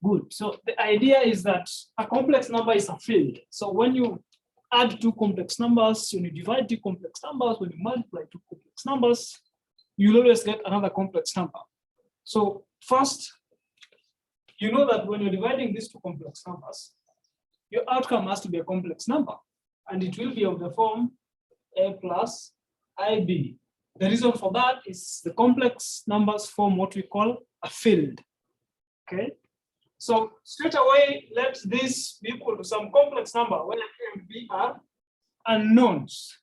Good. So the idea is that a complex number is a field. So when you add two complex numbers, when you divide two complex numbers, when you multiply two complex numbers, you'll always get another complex number. So first, you know that when you're dividing these two complex numbers, your outcome has to be a complex number, and it will be of the form a plus ib. The reason for that is the complex numbers form what we call a field. Okay. So straight away, let this be equal to some complex number where a and b are unknowns.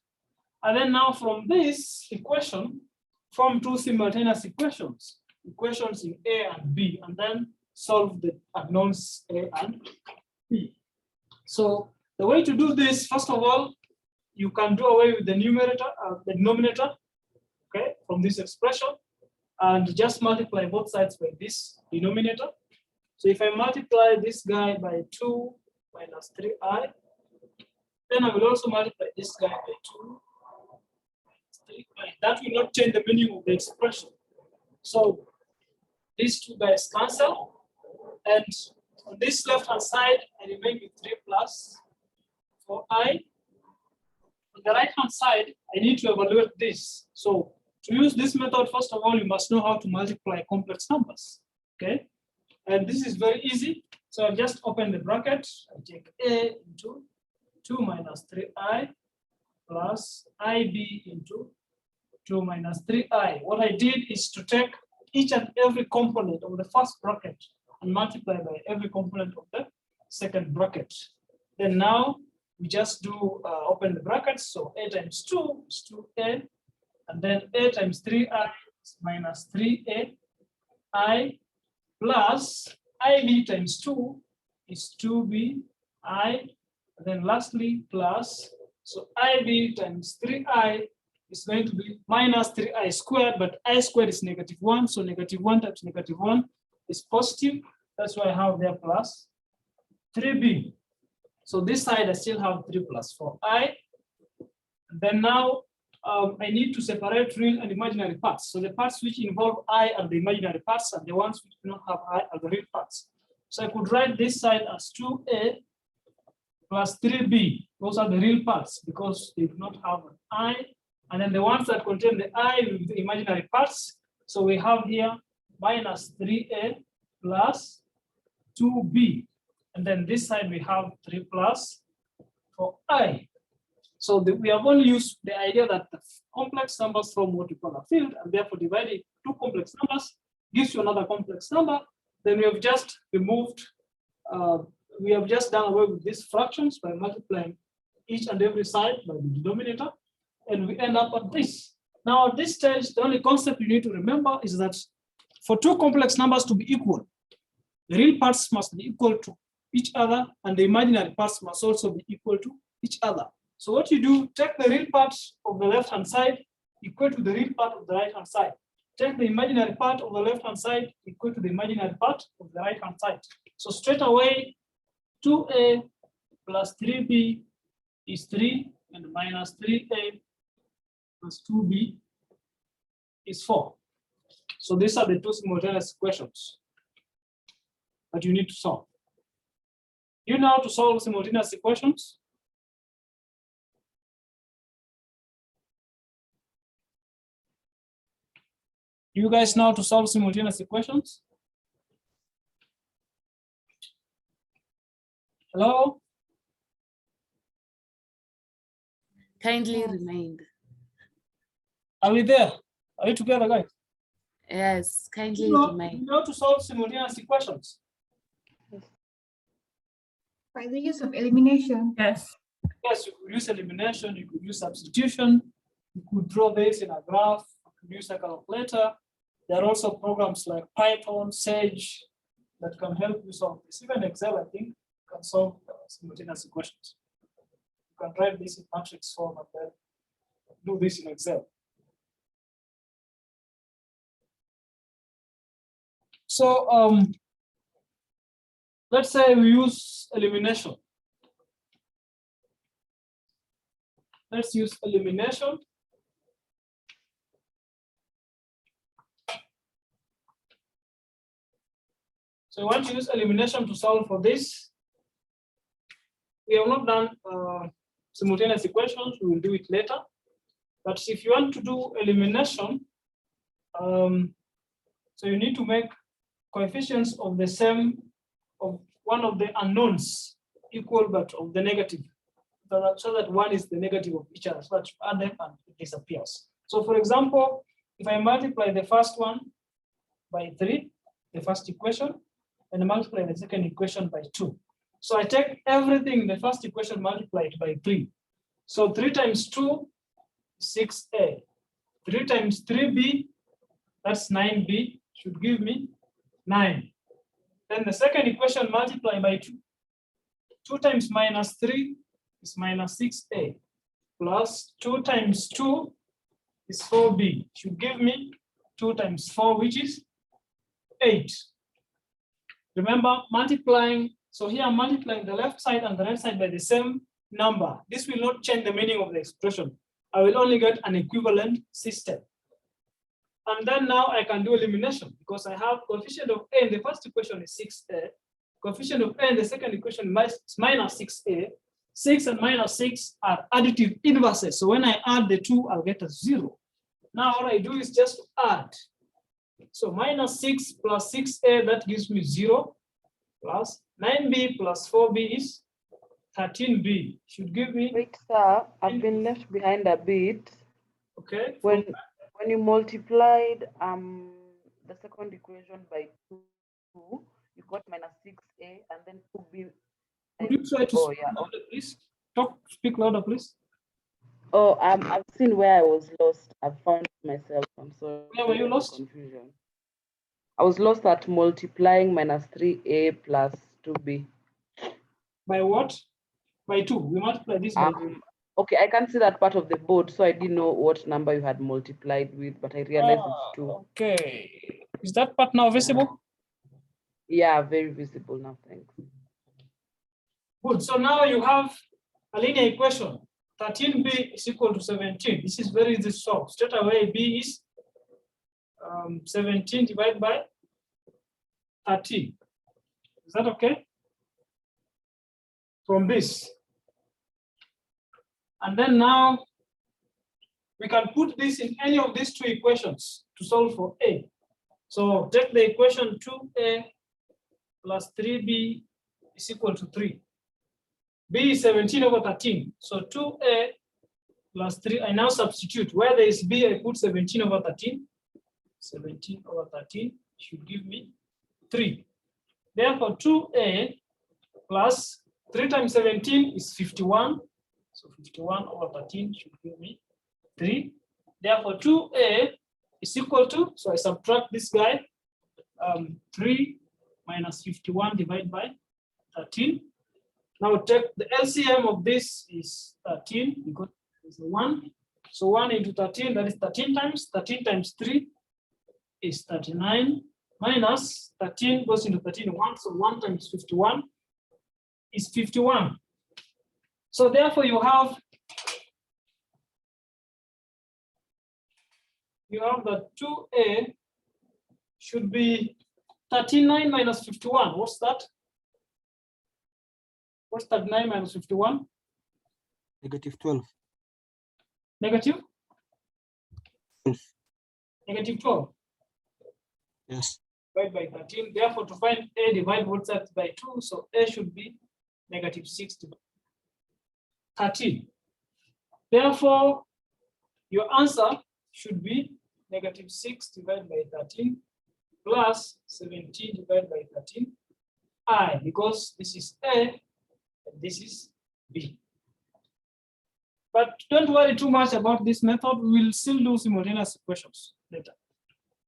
And then now from this equation, form two simultaneous equations in A and B, and then solve the unknowns A and B. So the way to do this, first of all, you can do away with the numerator, the denominator, okay, from this expression, and just multiply both sides by this denominator. So if I multiply this guy by 2 minus 3i, then I will also multiply this guy by 2 minus 3i. That will not change the meaning of the expression. So these two guys cancel, and on this left-hand side, I remain with 3 plus 4i. On the right-hand side, I need to evaluate this. So to use this method, first of all, you must know how to multiply complex numbers, okay? And this is very easy. So I just open the bracket. I take a into 2 minus 3i plus ib into 2 minus 3i. What I did is to take each and every component of the first bracket and multiply by every component of the second bracket. Then now we just do open the brackets. So a times 2 is 2a, and then a times 3i is minus 3a I plus ib times 2 is 2b I, and then lastly plus, so ib times 3i is going to be minus 3i squared, but I squared is -1, so -1 times -1 is positive. That's why I have there plus 3b. So this side I still have 3 plus 4i. And then now I need to separate real and imaginary parts. So the parts which involve I are the imaginary parts, and the ones which do not have I are the real parts. So I could write this side as 2a plus 3b. Those are the real parts because they do not have an I. And then the ones that contain the I will be the imaginary parts. So we have here minus 3a plus 2b. And then this side we have 3 plus 4i. So we have only used the idea that the complex numbers form what we call a field, and therefore dividing two complex numbers gives you another complex number. Then we have just removed, we have just done away with these fractions by multiplying each and every side by the denominator, and we end up at this. Now at this stage, the only concept you need to remember is that for two complex numbers to be equal, the real parts must be equal to each other, and the imaginary parts must also be equal to each other. So what you do, take the real part of the left-hand side equal to the real part of the right-hand side. Take the imaginary part of the left-hand side equal to the imaginary part of the right-hand side. So straight away, 2a plus 3b is 3, and minus 3a plus 2b is 4. So these are the two simultaneous equations that you need to solve. You know how to solve simultaneous equations? Do you guys know how to solve simultaneous equations? Hello? Kindly remind. Are we there? Are you together, guys? Yes, kindly You know remind. how to solve simultaneous equations? By the use of elimination. Yes. Yes, you could use elimination, you could use substitution, you could draw this in a graph, you could use a calculator. There are also programs like Python, Sage that can help you solve this. Even Excel, I think, can solve simultaneous equations. You can write this in matrix form and then do this in Excel. So let's say we use elimination. Let's use elimination. So we want to use elimination to solve for this. We have not done simultaneous equations, we will do it later. But if you want to do elimination, so you need to make coefficients of the same, of one of the unknowns equal but of the negative, so that one is the negative of each other, so that you add them and it disappears. So for example, if I multiply the first one by 3, the first equation, and multiply the second equation by 2. So I take everything in the first equation multiplied by 3. So 3 times 2, 6a. 3 times 3b, that's 9b, should give me 9. Then the second equation multiplied by 2. 2 times minus 3 is minus 6a, plus 2 times 2 is 4b, should give me 2 times 4, which is 8. Remember, multiplying, so here I'm multiplying the left side and the right side by the same number. This will not change the meaning of the expression. I will only get an equivalent system. And then now I can do elimination because I have coefficient of a in the first equation is 6a, coefficient of a in the second equation is minus 6a. 6 and minus 6 are additive inverses. So when I add the 2, I'll get a 0. Now what I do is just add. So minus 6 plus 6a, that gives me 0, plus 9b plus 4b is 13b. Should give me. Wait, sir, I've been left behind a bit. Okay. When you multiplied the second equation by 2, you got minus 6a and then 2b. Could you try to speak louder, please? Speak louder, please. Oh, I've seen where I was lost. I've found myself. I'm sorry. Where were you lost? Confusion. I was lost at multiplying minus 3a plus 2b. By what? By 2. We multiply this by 2. Okay, I can't see that part of the board, so I didn't know what number you had multiplied with, but I realized it's 2. Okay. Is that part now visible? Yeah, very visible now. Thanks. Good. So now you have a linear equation. 13b is equal to 17. This is very easy to solve. Straight away, b is 17 divided by 13. Is that okay? From this. And then now we can put this in any of these 2 equations to solve for a. So take the equation 2a plus 3b is equal to 3. b is 17 over 13. So 2a plus 3, I now substitute. Where there is b, I put 17 over 13. 17 over 13 should give me 3. Therefore, 2a plus 3 times 17 is 51. So 51 over 13 should give me 3. Therefore, 2a is equal to, so I subtract this guy, 3 minus 51 divided by 13. Now take the LCM of this is 13 because it's 1. So 1 into 13, that is 13 times. 13 times 3 is 39. Minus 13 goes into 13, 1. So 1 times 51 is 51. So therefore you have that 2a should be 39 minus 51. What's that? What's 39 minus 51? Negative 12. Negative? 12. Negative 12. Yes. Divided by 13. Therefore, to find a, divide both sides by 2. So a should be negative 6 divided by 13. Therefore, your answer should be negative 6 divided by 13 plus 17 divided by 13 I, because this is a and this is b. But don't worry too much about this method. We will still do simultaneous equations later.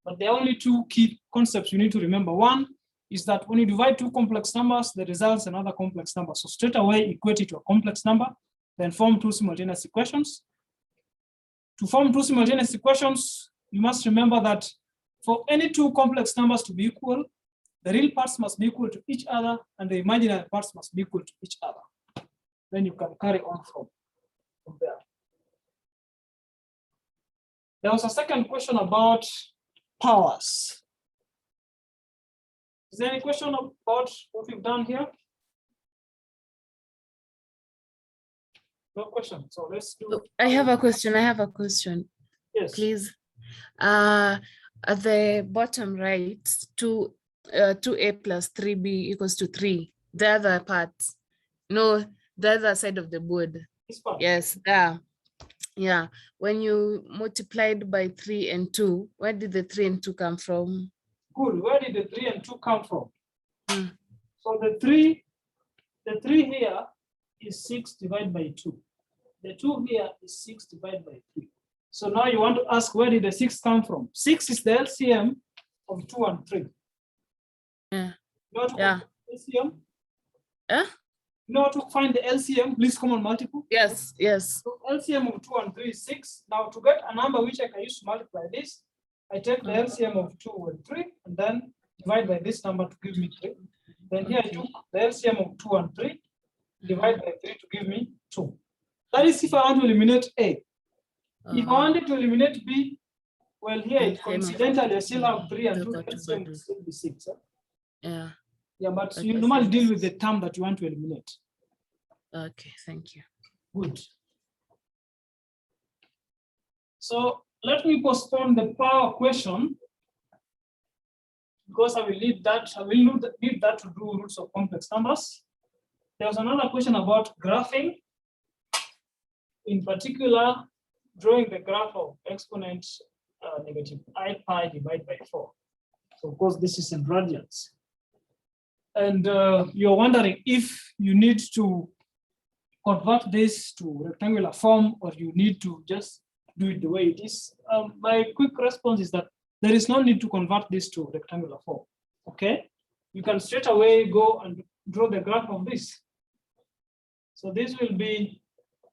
But there are only 2 key concepts you need to remember. One is that when you divide 2 complex numbers, the results another complex number. So straight away equate it to a complex number, then form 2 simultaneous equations. To form 2 simultaneous equations, you must remember that for any 2 complex numbers to be equal, the real parts must be equal to each other and the imaginary parts must be equal to each other. Then you can carry on from there. There was a second question about powers. Is there any question about what we've done here? No question. So let's do. I have a question. I have a question, Yes. please. At the bottom right, 2a plus 3b equals to 3. The other part, no, the other side of the board. This part. Yes, there. Yeah. When you multiplied by 3 and 2, where did the 3 and 2 come from? Good. Where did the 3 and 2 come from? Hmm. So the 3 here is 6 divided by 2. The 2 here is 6 divided by 3. So now you want to ask, where did the 6 come from? 6 is the LCM of 2 and 3. Yeah. You know to Yeah. LCM? Eh? You know to find the LCM, least common multiple? Yes, yes. So LCM of 2 and 3 is 6. Now to get a number which I can use to multiply this, I take the LCM of 2 and 3 and then divide by this number to give me 3. Then here I took the LCM of 2 and 3, divide by 3 to give me 2. That is if I want to eliminate A. If I wanted to eliminate B, well, here it coincidentally I still have 3 and 2, the LCM will still be 6. Huh? Yeah. Yeah, but That you makes normally sense. deal with the term that you want to eliminate. Okay, thank you. Good. So let me postpone the power question because I will need that. I will need that to do roots of complex numbers. There was another question about graphing. In particular, drawing the graph of exponent negative I pi divided by 4. So of course, this is in radians. And you're wondering if you need to convert this to rectangular form or you need to just do it the way it is. My quick response is that there is no need to convert this to rectangular form. Okay, you can straight away go and draw the graph of this. So this will be.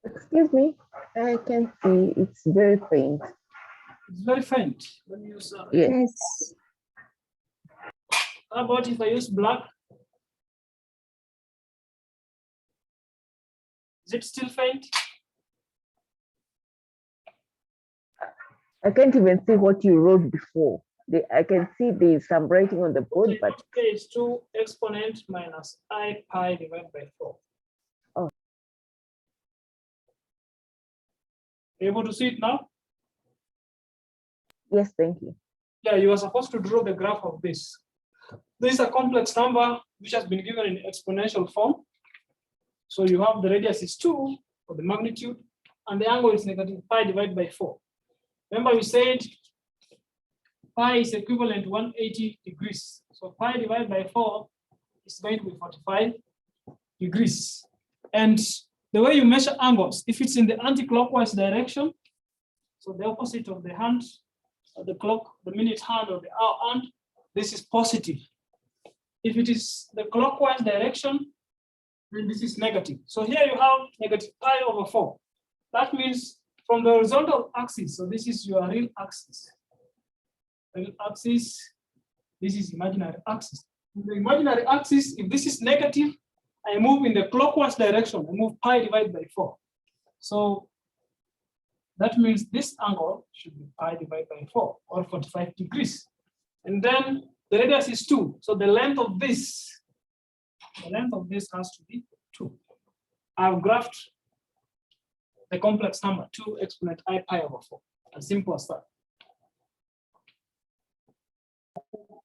Excuse me, I can see it's very faint. It's very faint. Let me use. Yes. How about if I use black? Is it still faint? I can't even see what you wrote before. I can see there's some writing on the board, Okay, but okay, it's 2 exponent minus I pi divided by 4. Oh. You able to see it now? yes, thank you. Yeah, you are supposed to draw the graph of this. This is a complex number which has been given in exponential form. So you have the radius is 2 for the magnitude, and the angle is negative pi divided by 4. Remember we said pi is equivalent to 180 degrees. So pi divided by 4 is going to be 45 degrees. And the way you measure angles, if it's in the anti-clockwise direction, so the opposite of the hand, the clock, the minute hand or the hour hand, this is positive. If it is the clockwise direction, then this is negative. So here you have negative pi over 4. That means from the horizontal axis, so this is your real axis. Real axis, this is imaginary axis. In the imaginary axis, if this is negative, I move in the clockwise direction, I move pi divided by 4. So that means this angle should be pi divided by 4 or 45 degrees. And then the radius is 2. So the length of this has to be 2. I've graphed the complex number 2 exponent I pi over 4. As simple as that.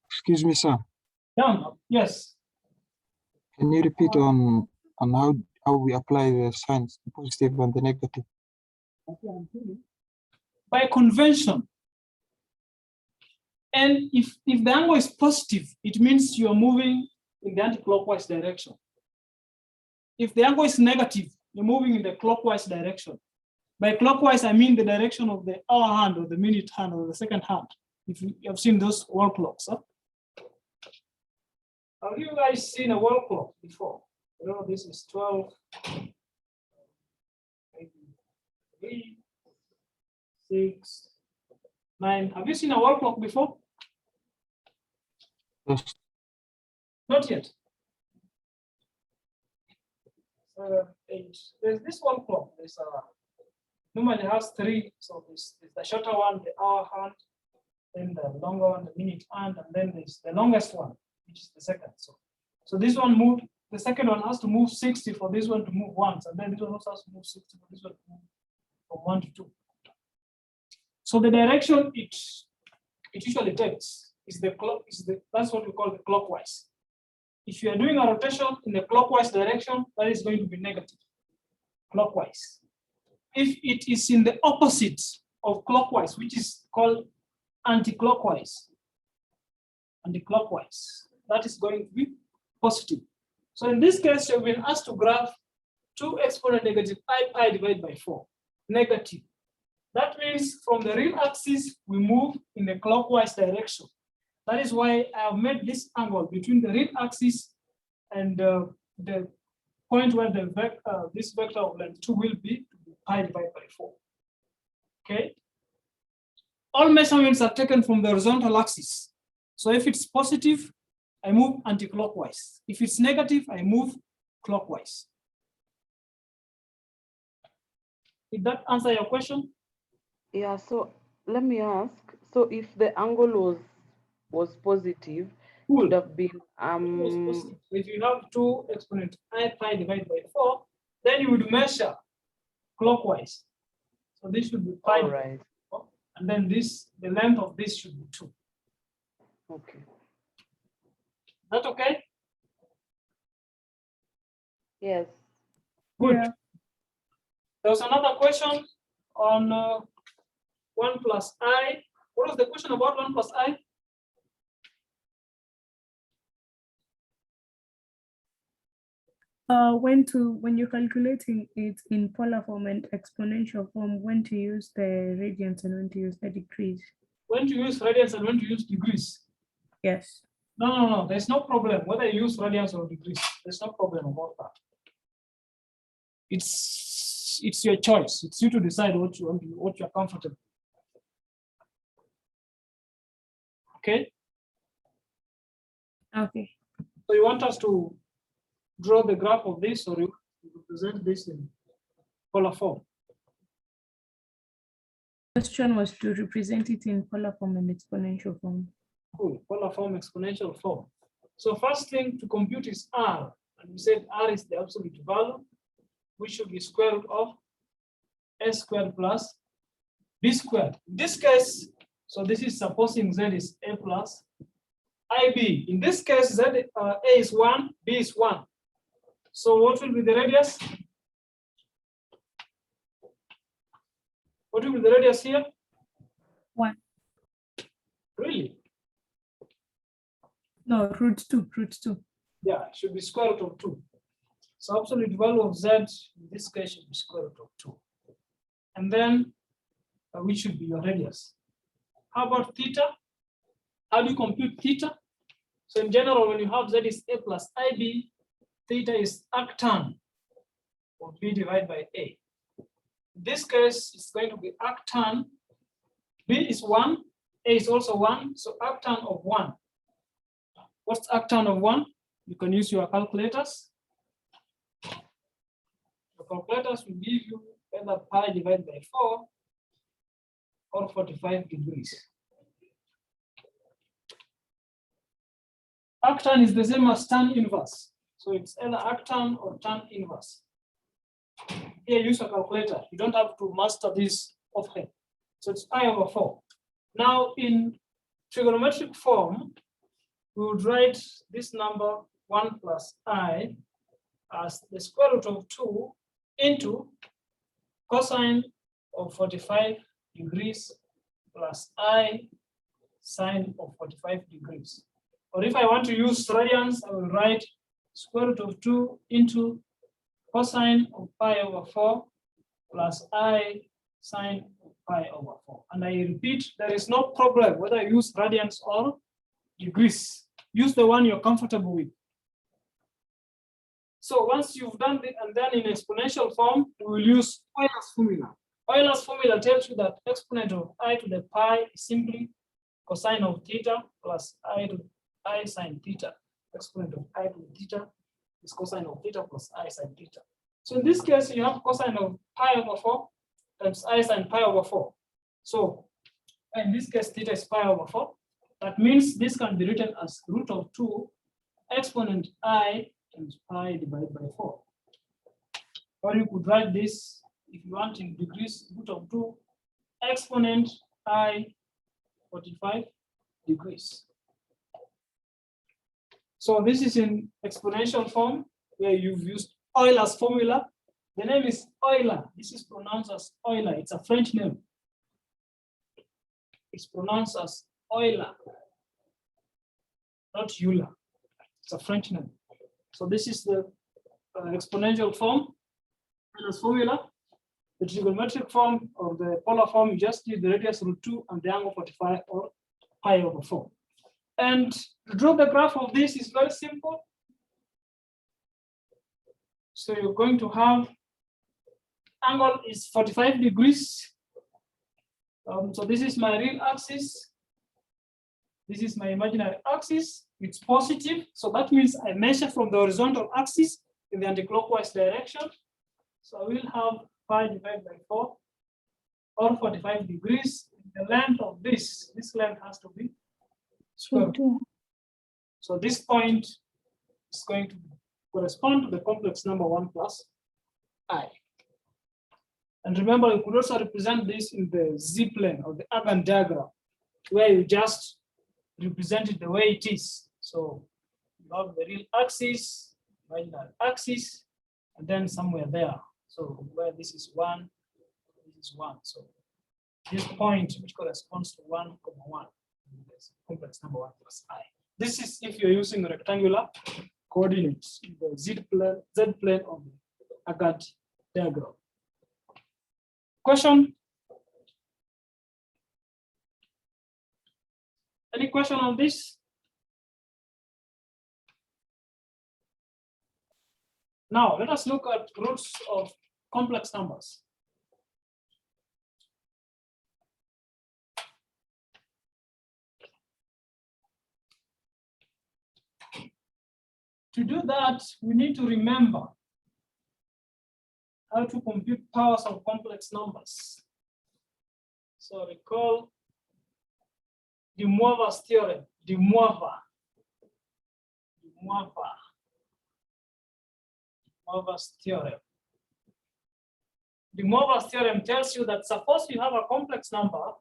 Excuse me, sir. Yeah, yes. Can you repeat on how we apply the signs, the positive and the negative? By convention. And if the angle is positive, it means you're moving in the anti-clockwise direction. If the angle is negative, you're moving in the clockwise direction. By clockwise, I mean the direction of the hour hand or the minute hand or the second hand. If you have seen those wall clocks. Huh? Have you guys seen a wall clock before? You know, this is 12, 3, 6, 9. Have you seen a wall clock before? Yes. Not yet. 7, 8. There's this one clock. There's normally has 3. So this is the shorter one, the hour hand, then the longer one, the minute hand, and then there's the longest one, which is the second. So this one moved, the second one has to move 60 for this one to move once, and then this one also has to move 60 for this one to move from 1 to 2. So the direction it usually takes is that's what we call the clockwise. If you are doing a rotation in the clockwise direction, that is going to be negative, clockwise. If it is in the opposite of clockwise, which is called anti-clockwise, that is going to be positive. So in this case, you've been asked to graph 2 exponent negative pi divided by 4, negative. That means from the real axis, we move in the clockwise direction. That is why I have made this angle between the real axis and the point where this vector of length 2 will be pi divided by 4. Okay. All measurements are taken from the horizontal axis. So if it's positive, I move anti-clockwise. If it's negative, I move clockwise. Did that answer your question? Yeah, so let me ask, so if the angle was positive, it Cool. would have been So if you have 2 exponent pi divided by 4, then you would measure clockwise. So this should be pi, all right. and then the length of this should be 2. Okay. Is that okay? Yes. Good. Yeah. There was another question on 1 plus I. What was the question about 1 plus I? When you're calculating it in polar form and exponential form, when to use the radians and when to use the degrees. When to use radians and when to use degrees? Yes. No. There's no problem whether you use radians or degrees. There's no problem about that. It's your choice. It's you to decide what you're comfortable. Okay. Okay. So you want us to draw the graph of this, or you represent this in polar form? Question was to represent it in polar form and exponential form. Cool. Polar form, exponential form. So first thing to compute is R, and we said R is the absolute value, which should be square root of S squared plus B squared. In this case, so this is supposing Z is A plus IB. In this case, Z A is 1, B is 1. So what will be the radius? What will be the radius here? 1. Really? No, root 2. Yeah, it should be square root of 2. So absolute value of Z in this case should be square root of 2. And then which should be your radius. How about theta? How do you compute theta? So in general, when you have Z is A plus IB, theta is arctan of B divided by A. In this case, it's going to be arctan. B is 1, A is also 1, so arctan of 1. What's arctan of 1? You can use your calculators. The calculators will give you either pi divided by 4 or 45 degrees. Arctan is the same as tan inverse. So it's either arctan or tan inverse. Here, use a calculator. You don't have to master this offhand. So it's pi over 4. Now, in trigonometric form, we would write this number 1 plus I as the square root of 2 into cosine of 45 degrees plus I sine of 45 degrees. Or if I want to use radians, I will write square root of 2 into cosine of pi over 4 plus I sine of pi over 4. And I repeat, there is no problem whether I use radians or degrees. Use the one you're comfortable with. So once you've done it, and then in exponential form, we will use Euler's formula. Euler's formula tells you that exponent of I to the pi is simply cosine of theta plus I sine theta. Exponent of I to the theta is cosine of theta plus I sine theta. So in this case, you have cosine of pi over 4 times I sine pi over 4. So in this case, theta is pi over 4. That means this can be written as root of 2 exponent I times pi divided by 4. Or you could write this, if you want, in degrees, root of 2, exponent I 45 degrees. So this is in exponential form, where you've used Euler's formula. The name is Euler. This is pronounced as Euler. It's a French name. It's pronounced as Euler, not Euler. It's a French name. So this is the exponential form, Euler's formula. The trigonometric form or the polar form, you just need the radius root 2 and the angle 45 or pi over 4. And to draw the graph of this is very simple. So you're going to have angle is 45 degrees. So this is my real axis. This is my imaginary axis. It's positive. So that means I measure from the horizontal axis in the anti-clockwise direction. So I will have pi divided by 4 or 45 degrees. The length of this length has to be square root. So this point is going to correspond to the complex number 1 plus I. And remember, you could also represent this in the z-plane or the Argand diagram, where you just represent it the way it is. So you have the real axis, imaginary axis, and then somewhere there. So where this is 1, this is 1. So this point, which corresponds to 1, 1, complex number 1 plus I. This is if you're using rectangular coordinates in the z-plane of the Argand diagram. Question? Any question on this? Now, let us look at roots of complex numbers. To do that, we need to remember how to compute powers of complex numbers. So recall the Moivre's theorem, the Moivre's theorem. The Moivre's theorem tells you that suppose you have a complex number,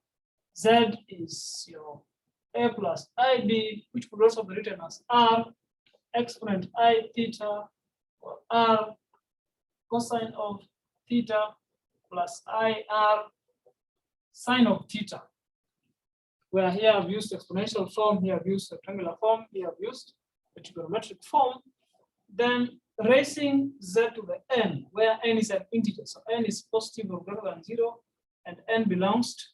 Z is your A plus IB, which could also be written as R, exponent I theta, or R cosine of theta plus IR sine of theta. Where here I've used exponential form, here I've used rectangular form, here I've used the trigonometric form. Then raising Z to the n, where n is an integer. So n is positive or greater than 0, and n belongs to,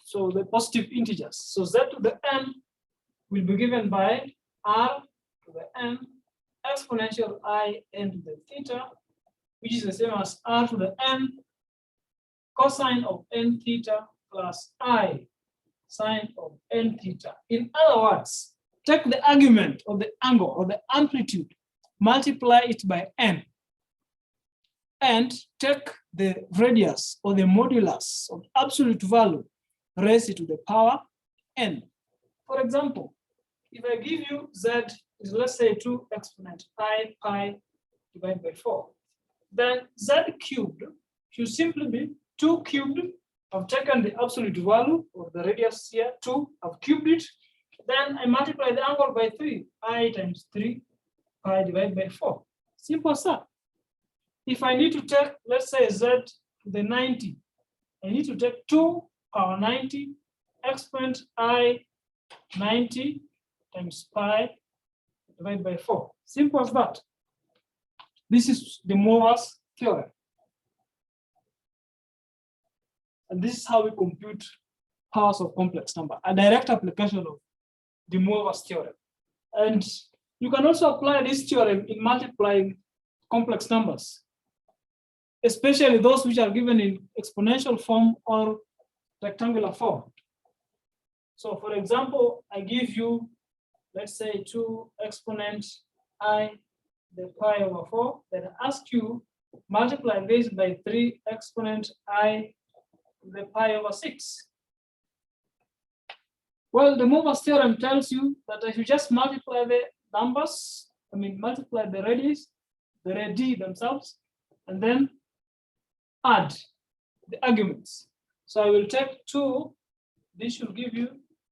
so the positive integers. So Z to the n will be given by R to the n exponential I n to the theta, which is the same as R to the n cosine of n theta plus I sine of n theta. In other words, take the argument of the angle or the amplitude, multiply it by n, and take the radius or the modulus of absolute value, raise it to the power n. For example, if I give you Z is, let's say, 2 exponent I pi divided by 4, then Z cubed should simply be 2 cubed. I've taken the absolute value of the radius here, 2, I've cubed it. Then I multiply the angle by 3, I times 3 pi divided by 4. Simple as that. If I need to take, let's say, Z to the 90, I need to take 2 power 90 exponent I 90 times pi divided by 4. Simple as that. This is the Moivre's theorem. And this is how we compute powers of complex number, a direct application of the Moivre's theorem. And you can also apply this theorem in multiplying complex numbers, especially those which are given in exponential form or rectangular form. So for example, I give you, let's say, 2 exponent I the pi over 4, then I ask you multiply this by 3 exponent I the pi over 6. Well, the Moivre's theorem tells you that if you just multiply numbers, multiply the radius, the radii themselves, and then add the arguments. So I will take 2, this should give you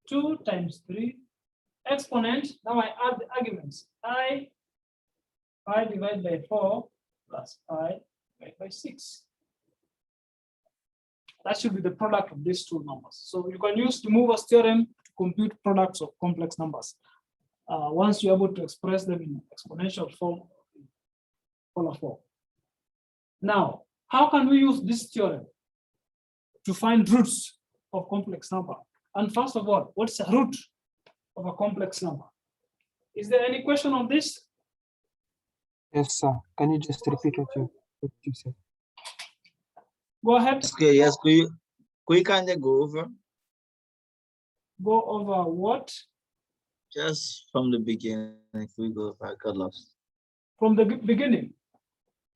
2 times 3 exponent. Now I add the arguments. Pi divided by 4 plus pi divided by 6. That should be the product of these two numbers. So you can use the Moivre's theorem to compute products of complex numbers. Once you're able to express them in exponential form, polar form. Now, how can we use this theorem to find roots of complex number? And first of all, what's a root of a complex number? Is there any question on this? Yes, sir. Can you just repeat what you said? Go ahead. Okay, yes, could you kind of go over? Go over what? Just from the beginning, if we go, I got lost. From the beginning.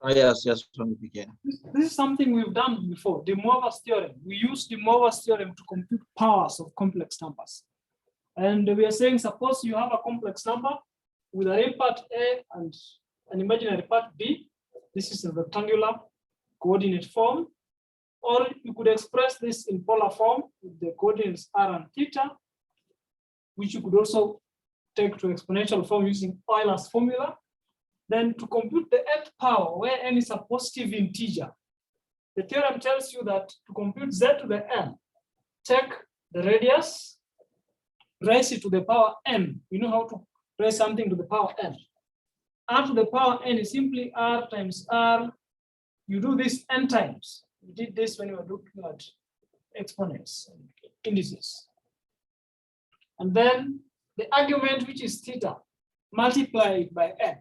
Oh, yes, from the beginning. This is something we've done before, the Moivre's theorem. We use the Moivre's theorem to compute powers of complex numbers. And we are saying, suppose you have a complex number with a real part A and an imaginary part B. This is a rectangular coordinate form. Or you could express this in polar form with the coordinates r and theta, which you could also take to exponential form using Euler's formula. Then to compute the nth power, where n is a positive integer, the theorem tells you that to compute z to the n, take the radius, raise it to the power n. You know how to raise something to the power n. R to the power n is simply r times r. You do this n times. We did this when we were looking at exponents and indices. And then the argument, which is theta, multiplied by n.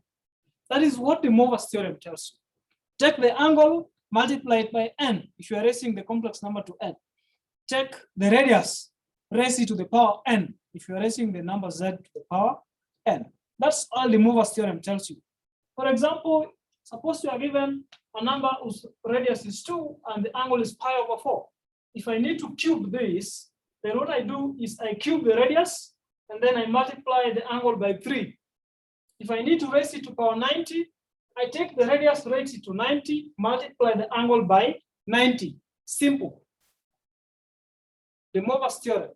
That is what the Moivre's theorem tells you. Take the angle, multiply it by n. If you are raising the complex number to n. Take the radius, raise it to the power n. If you are raising the number z to the power n. That's all the Moivre's theorem tells you. For example, suppose you are given a number whose radius is 2 and the angle is pi over 4. If I need to cube this, then what I do is I cube the radius and then I multiply the angle by 3. If I need to raise it to power 90, I take the radius, raise it to 90, multiply the angle by 90. Simple. The Moivre's theorem.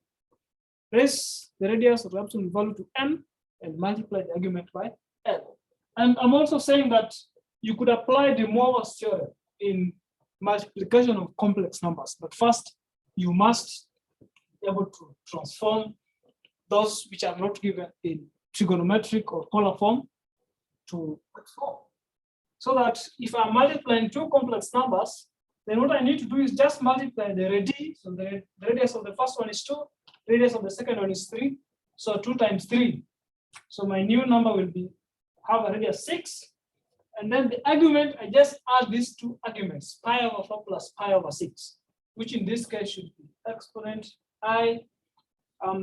Raise the radius of the absolute value to n and multiply the argument by n. And I'm also saying that you could apply the Moivre's theorem in multiplication of complex numbers. But first, you must be able to transform those which are not given in trigonometric or polar form to form. So that if I'm multiplying two complex numbers, then what I need to do is just multiply the radii. So the radius of the first one is 2, radius of the second one is 3. So 2 times 3. So my new number will be have a radius 6. And then the argument, I just add these two arguments, pi over 4 plus pi over 6, which in this case should be exponent I.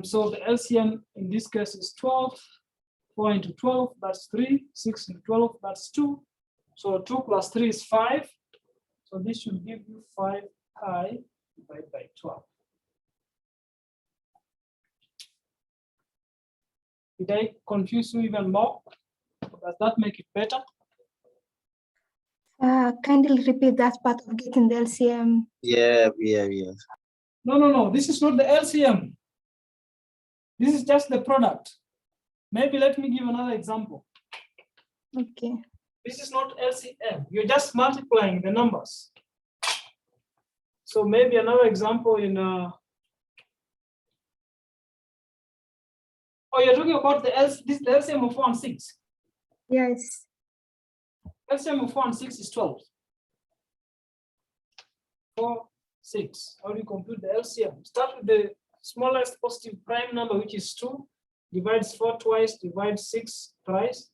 So the LCM in this case is 12. 4 into 12, that's 3. 6 into 12, that's 2. So 2 plus 3 is 5. So this should give you 5 pi divided by 12. Did I confuse you even more? Does that make it better? Kindly repeat that part of getting the LCM. Yeah. No. This is not the LCM. This is just the product. Maybe let me give another example. Okay. This is not LCM. You're just multiplying the numbers. So maybe another example in. Oh, you're talking about the LCM of 4 and 6. Yes. LCM of 4 and 6 is 12. 4, 6. How do you compute the LCM? Start with the smallest positive prime number, which is 2. Divides 4 twice, divides 6 thrice.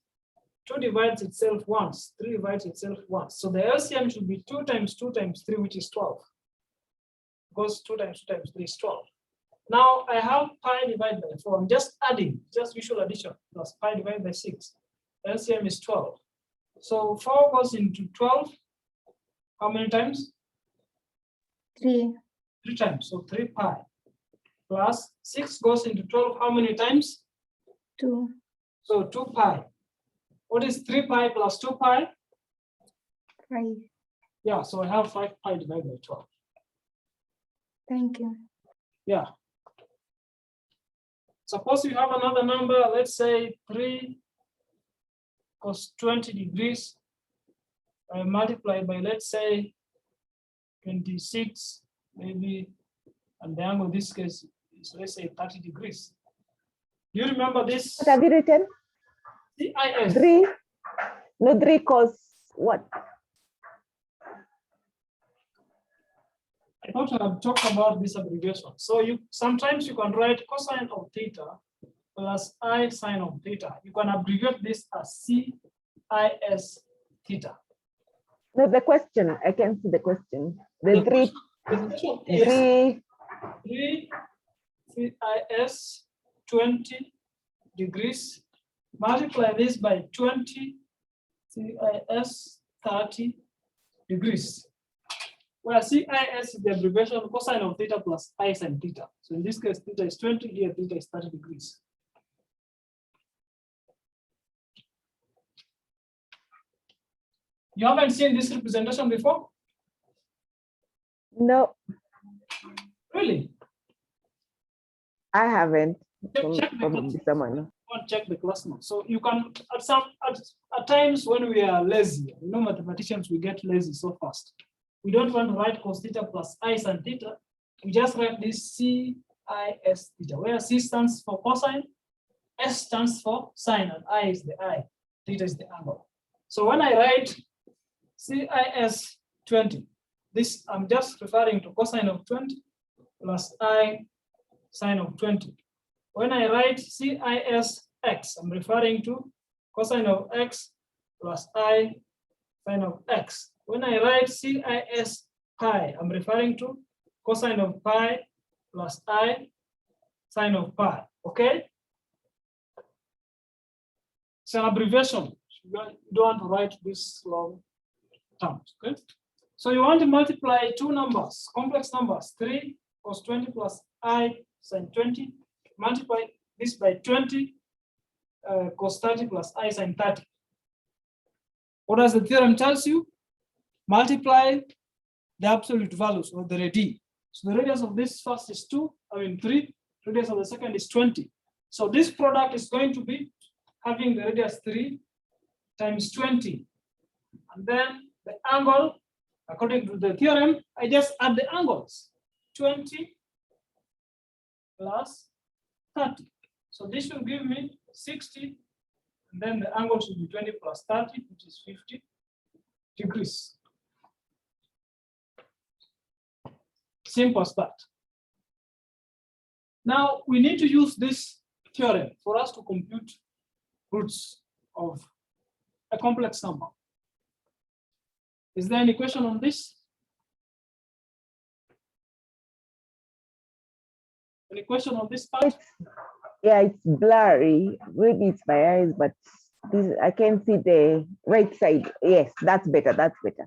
2 divides itself once, 3 divides itself once. So the LCM should be 2 times 2 times 3, which is 12. Because 2 times 2 times 3 is 12. Now I have pi divided by 4. I'm just adding, just visual addition, plus pi divided by 6. LCM is 12. So 4 goes into 12. How many times? 3. 3 times. So 3 pi. Plus 6 goes into 12. How many times? 2. So 2 pi. What is 3 pi plus 2 pi? 5. Yeah, so I have 5 pi divided by 12. Thank you. Yeah. Suppose you have another number, let's say 3 cos 20 degrees multiplied by, let's say, 26, maybe, and the angle in this case is, let's say, 30 degrees. Do you remember this? What have you written? CIS. 3? No, 3 cos what? I thought I've talked about this abbreviation. So sometimes you can write cosine of theta plus I sine of theta. You can abbreviate this as CIS theta. No, the question. I can see the question. The 3. The question is 3 CIS 20 degrees. Multiply this by 20 CIS 30 degrees. Where CIS is the abbreviation cosine of theta plus I sine theta. So in this case, theta is 20, here theta is 30 degrees. You haven't seen this representation before? No, Really? I haven't. Check the Probably class. someone. Check the class notes. So you can at times when we are lazy, you know, mathematicians, we get lazy so fast. We don't want to write cos theta plus I sine theta. We just write this CIS theta, where C stands for cosine, S stands for sine, and I is the I, theta is the angle. So when I write CIS 20, this I'm just referring to cosine of 20 plus I sine of 20. When I write CIS x, I'm referring to cosine of x plus I sine of x. When I write CIS pi, I'm referring to cosine of pi plus I sine of pi. Okay? It's an abbreviation. You don't want to write this long terms. Okay? So you want to multiply two numbers, complex numbers, 3 cos 20 plus I sine 20. Multiply this by 20 cos 30 plus I sine 30. What does the theorem tells you? Multiply the absolute values of the radii. So the radius of this first is 3. Radius of the second is 20. So this product is going to be having the radius 3 times 20. And then the angle, according to the theorem, I just add the angles. 20 plus 30. So this will give me 60. And then the angle should be 20 plus 30, which is 50 degrees. Simple as that. Now we need to use this theorem for us to compute roots of a complex number. Is there any question on this? Any question on this part? Yeah, it's blurry. Maybe it's my eyes, but this, I can see the right side. Yes, that's better. That's better.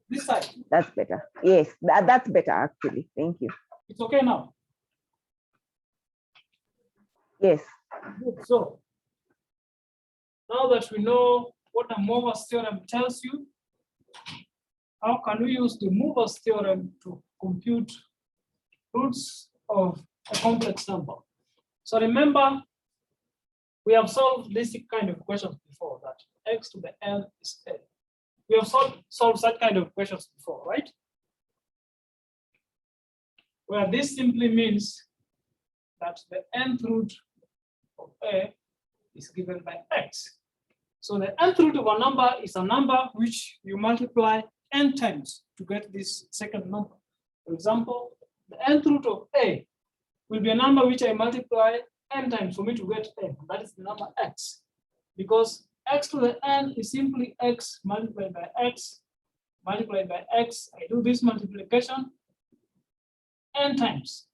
This side? That's better. Yes, that's better actually. Thank you. It's okay now? Yes. Good. So now that we know what the Mova's theorem tells you, how can we use the Mova's theorem to compute roots of a complex number? So remember, we have solved this kind of questions before, that x to the n is n. We have solved that kind of questions before, right? Where this simply means that the nth root of a is given by x. So the nth root of a number is a number which you multiply n times to get this second number. For example, the nth root of a will be a number which I multiply n times for me to get n. That is the number x. Because x to the n is simply x multiplied by x multiplied by x. I do this multiplication n times.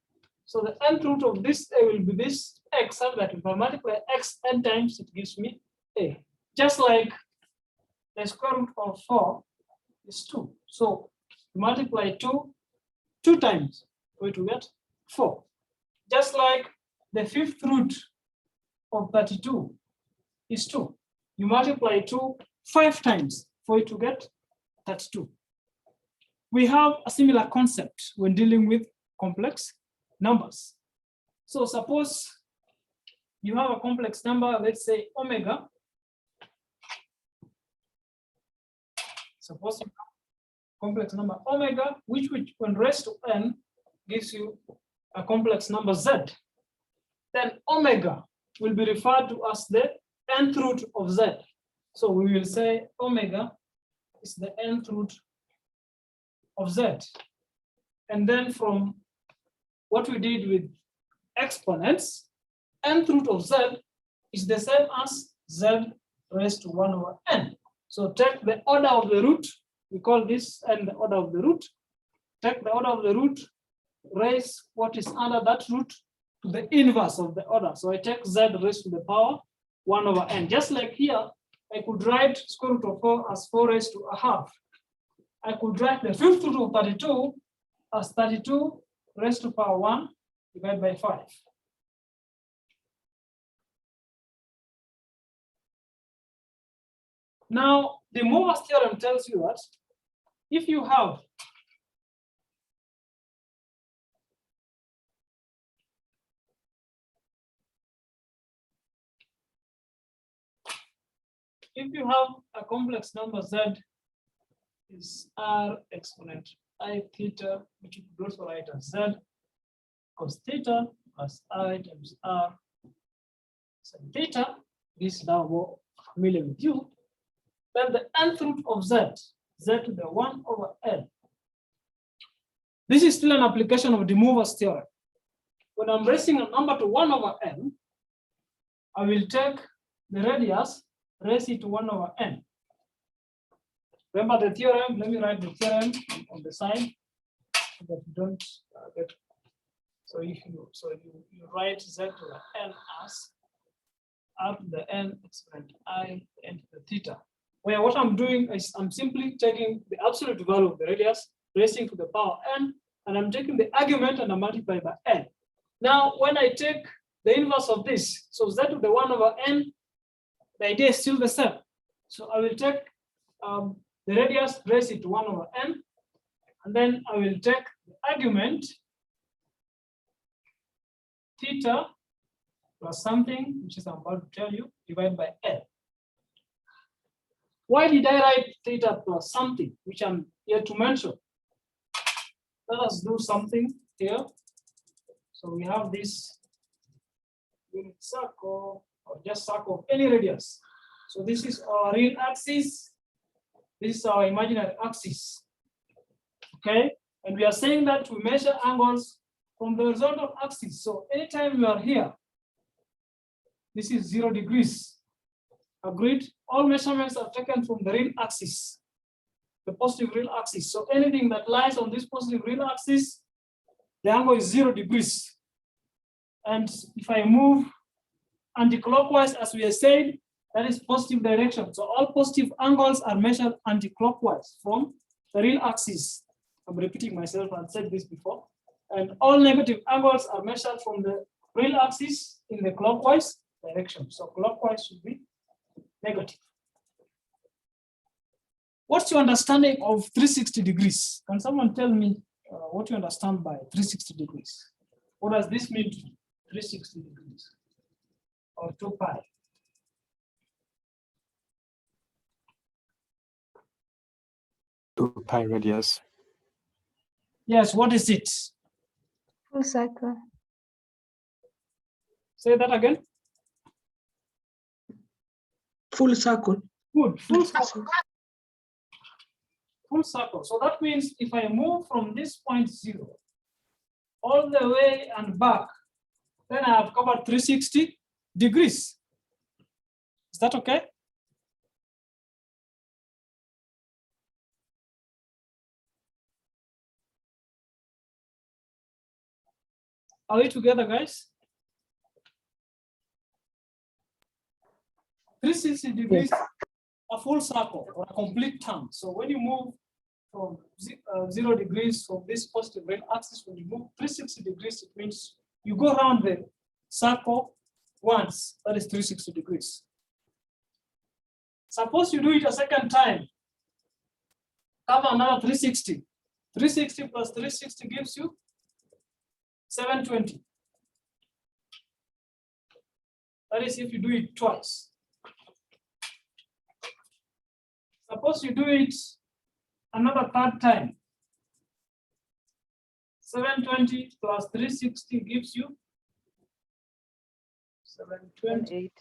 So the nth root of this a will be this x, so that if I multiply x n times, it gives me a. Just like the square root of 4 is 2. So multiply 2 times, we to get 4. Just like the fifth root of 32 is 2. You multiply 2 5 times for it to get 32. We have a similar concept when dealing with complex numbers. So suppose you have a complex number, let's say omega. Suppose you have a complex number omega, which when raised to n gives you a complex number z. Then omega will be referred to as the nth root of z. So we will say omega is the nth root of z. And then from what we did with exponents, nth root of z is the same as z raised to 1 over n. So take the order of the root, we call this n the order of the root. Take the order of the root, raise what is under that root to the inverse of the order. So I take z raised to the power 1 over n. Just like here, I could write square root of 4 as 4 raised to a half. I could write the fifth root of 32 as 32 raised to power 1 divided by 5. Now, the Mova's theorem tells you that if you have a complex number z is r exponent I theta, which you could also write as z cos theta plus I times r sin theta, this is now more familiar with you. Then the nth root of z, z to the 1 over n. This is still an application of de Moivre's theorem. When I'm raising a number to 1 over n, I will take the radius, raise it to 1 over n. Remember the theorem? Let me write the theorem on the side so that you don't get. So if you write z to the n as r to the n exponent I and the theta. Where what I'm doing is I'm simply taking the absolute value of the radius, raising to the power n, and I'm taking the argument and I multiply by n. Now, when I take the inverse of this, so z to the 1 over n, the idea is still the same. So I will take the radius, raise it to 1 over n, and then I will take the argument theta plus something, which is I'm about to tell you, divided by n. Why did I write theta plus something, which I'm here to mention? Let us do something here. So we have this unit circle, or just circle of any radius. So this is our real axis. This is our imaginary axis. Okay, and we are saying that we measure angles from the horizontal axis. So anytime you are here, this is 0 degrees. Agreed? All measurements are taken from the real axis, the positive real axis. So anything that lies on this positive real axis, the angle is 0 degrees. And if I move anti-clockwise, as we have said, that is positive direction. So all positive angles are measured anti-clockwise from the real axis. I'm repeating myself, I've said this before. And all negative angles are measured from the real axis in the clockwise direction. So clockwise should be negative. What's your understanding of 360 degrees? Can someone tell me what you understand by 360 degrees? What does this mean to you? 360 degrees or 2 pi? Two pi radius. Yes, what is it? Full circle. Say that again. Full circle. Good, full circle. Full circle. So that means if I move from this point 0 all the way and back, then I have covered 360 degrees. Is that okay? Are we together, guys? 360 degrees, a full circle or a complete turn. So when you move from 0 degrees from this positive real axis, when you move 360 degrees, it means you go around the circle once. That is 360 degrees. Suppose you do it a second time. Cover another 360. 360 plus 360 gives you 720. That is if you do it twice. Suppose you do it another third time. 720 plus 360 gives you 720.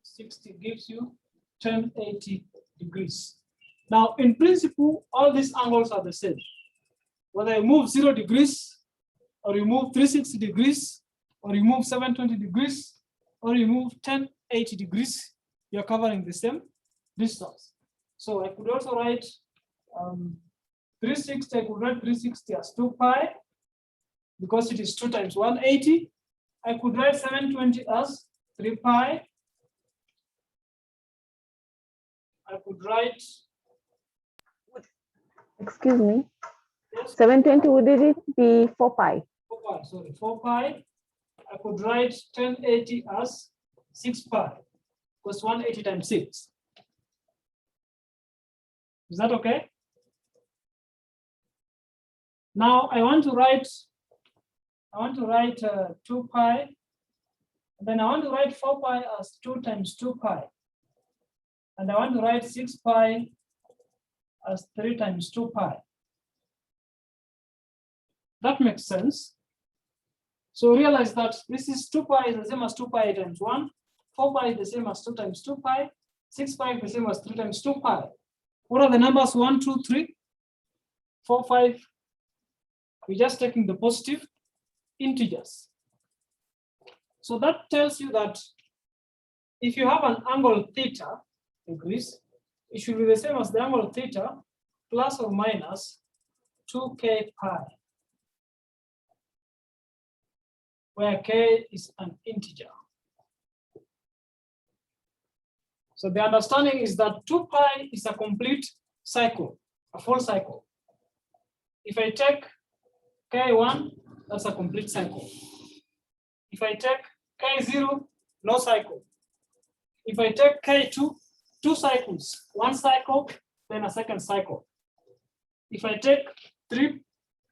60 gives you 1080 degrees. Now, in principle, all these angles are the same. Whether you move 0 degrees, or you move 360 degrees, or you move 720 degrees, or you move 1080 degrees, you're covering the same distance. So I could also write 360, I could write 360 as 2 pi, because it is 2 times 180. I could write 720 as 3 pi. I could write. Excuse me. Yes, 720, would it be 4 pi? 4 pi, sorry, 4 pi. I could write 1080 as 6 pi, because 180 times 6. Is that okay? Now I want to write 2 pi, and then I want to write 4 pi as 2 times 2 pi. And I want to write 6 pi as 3 times 2 pi. That makes sense. So realize that this is 2 pi is the same as 2 pi times 1. 4 pi is the same as 2 times 2 pi. 6 pi is the same as 3 times 2 pi. What are the numbers 1, 2, 3, 4, 5? We're just taking the positive integers. So that tells you that if you have an angle theta degrees, it should be the same as the angle theta plus or minus 2k pi, where k is an integer. So the understanding is that 2 pi is a complete cycle, a full cycle. If I take k1, that's a complete cycle. If I take k0, no cycle. If I take k2, 2 cycles, 1 cycle, then a second cycle. If I take 3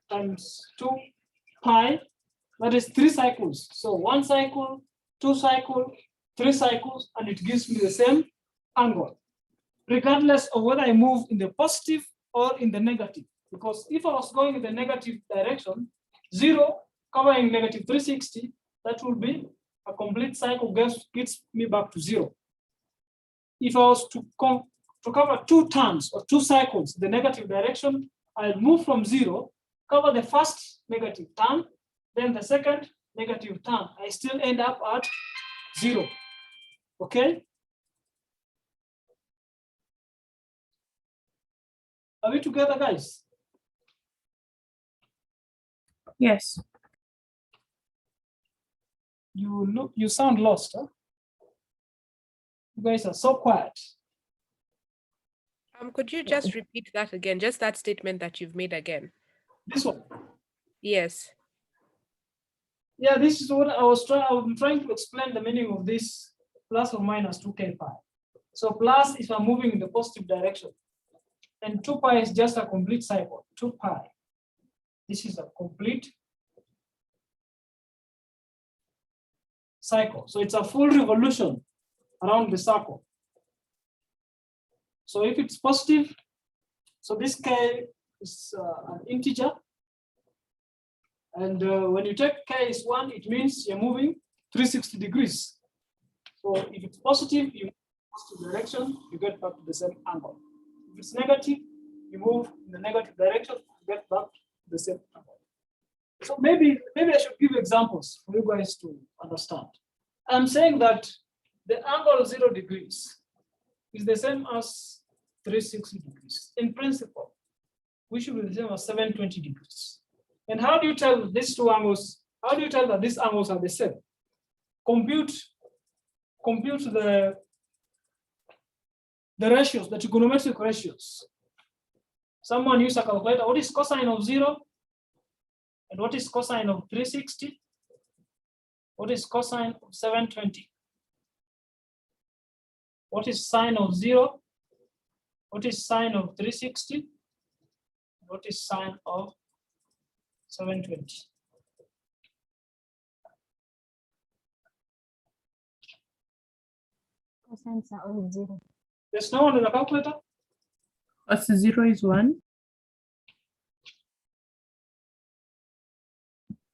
times 2 pi, that is 3 cycles. So 1 cycle, 2 cycle, 3 cycles, and it gives me the same angle, regardless of whether I move in the positive or in the negative. Because if I was going in the negative direction, 0 covering negative 360, that will be a complete cycle, gets me back to 0. If I was to cover 2 turns or 2 cycles in the negative direction, I'll move from 0, cover the first negative turn, then the second negative turn. I still end up at 0. Okay? Are we together, guys? Yes. You sound lost, huh? You guys are so quiet. Could you just repeat that again? Just that statement that you've made again. This one. Yes. Yeah, this is what I'm trying to explain the meaning of this plus or minus 2k pi. So plus if I'm moving in the positive direction, and 2 pi is just a complete cycle, 2 pi. This is a complete cycle. So it's a full revolution around the circle. So if it's positive, so this k is an integer. And when you take k is 1, it means you're moving 360 degrees. So if it's positive, you move in the positive direction, you get back to the same angle. If it's negative, you move in the negative direction, you get back to the same angle. So maybe I should give examples for you guys to understand. I'm saying that the angle 0 degrees is the same as 360 degrees. In principle, we should be the same as 720 degrees. And how do you tell these two angles? How do you tell that these angles are the same? Compute the ratios, the trigonometric ratios. Someone use a calculator. What is cosine of 0? And what is cosine of 360? What is cosine of 720? What is sine of 0? What is sine of 360? What is sine of 720? Cosines are all 0. There's no one in the calculator? Cos 0 is 1.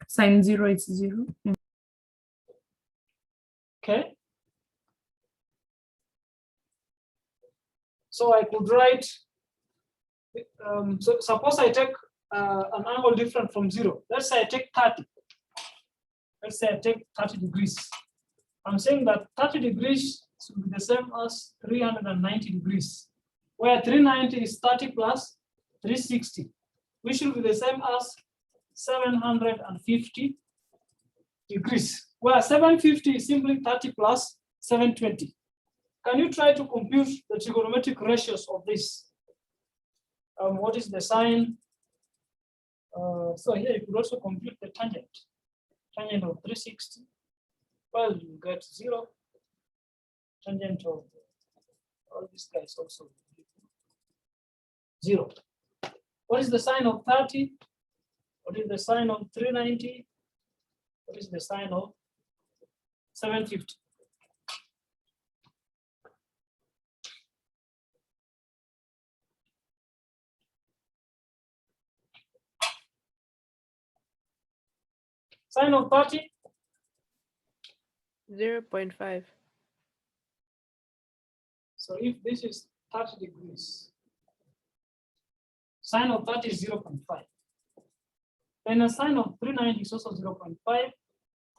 Sine 0 is 0. Okay. So I could write, so suppose I take an angle different from 0. Let's say I take 30. Let's say I take 30 degrees. I'm saying that 30 degrees should be the same as 390 degrees, where 390 is 30 plus 360, which should be the same as 750 degrees, where 750 is simply 30 plus 720. Can you try to compute the trigonometric ratios of this? What is the sine? So here you could also compute the tangent. Tangent of 360. Well, you get 0. Tangent of all these guys also 0. What is the sine of 30? What is the sine of 390? What is the sine of 750? Sine of 30? 0.5. So if this is 30 degrees, sine of 30 is 0.5. Then a sine of 390 is also 0.5.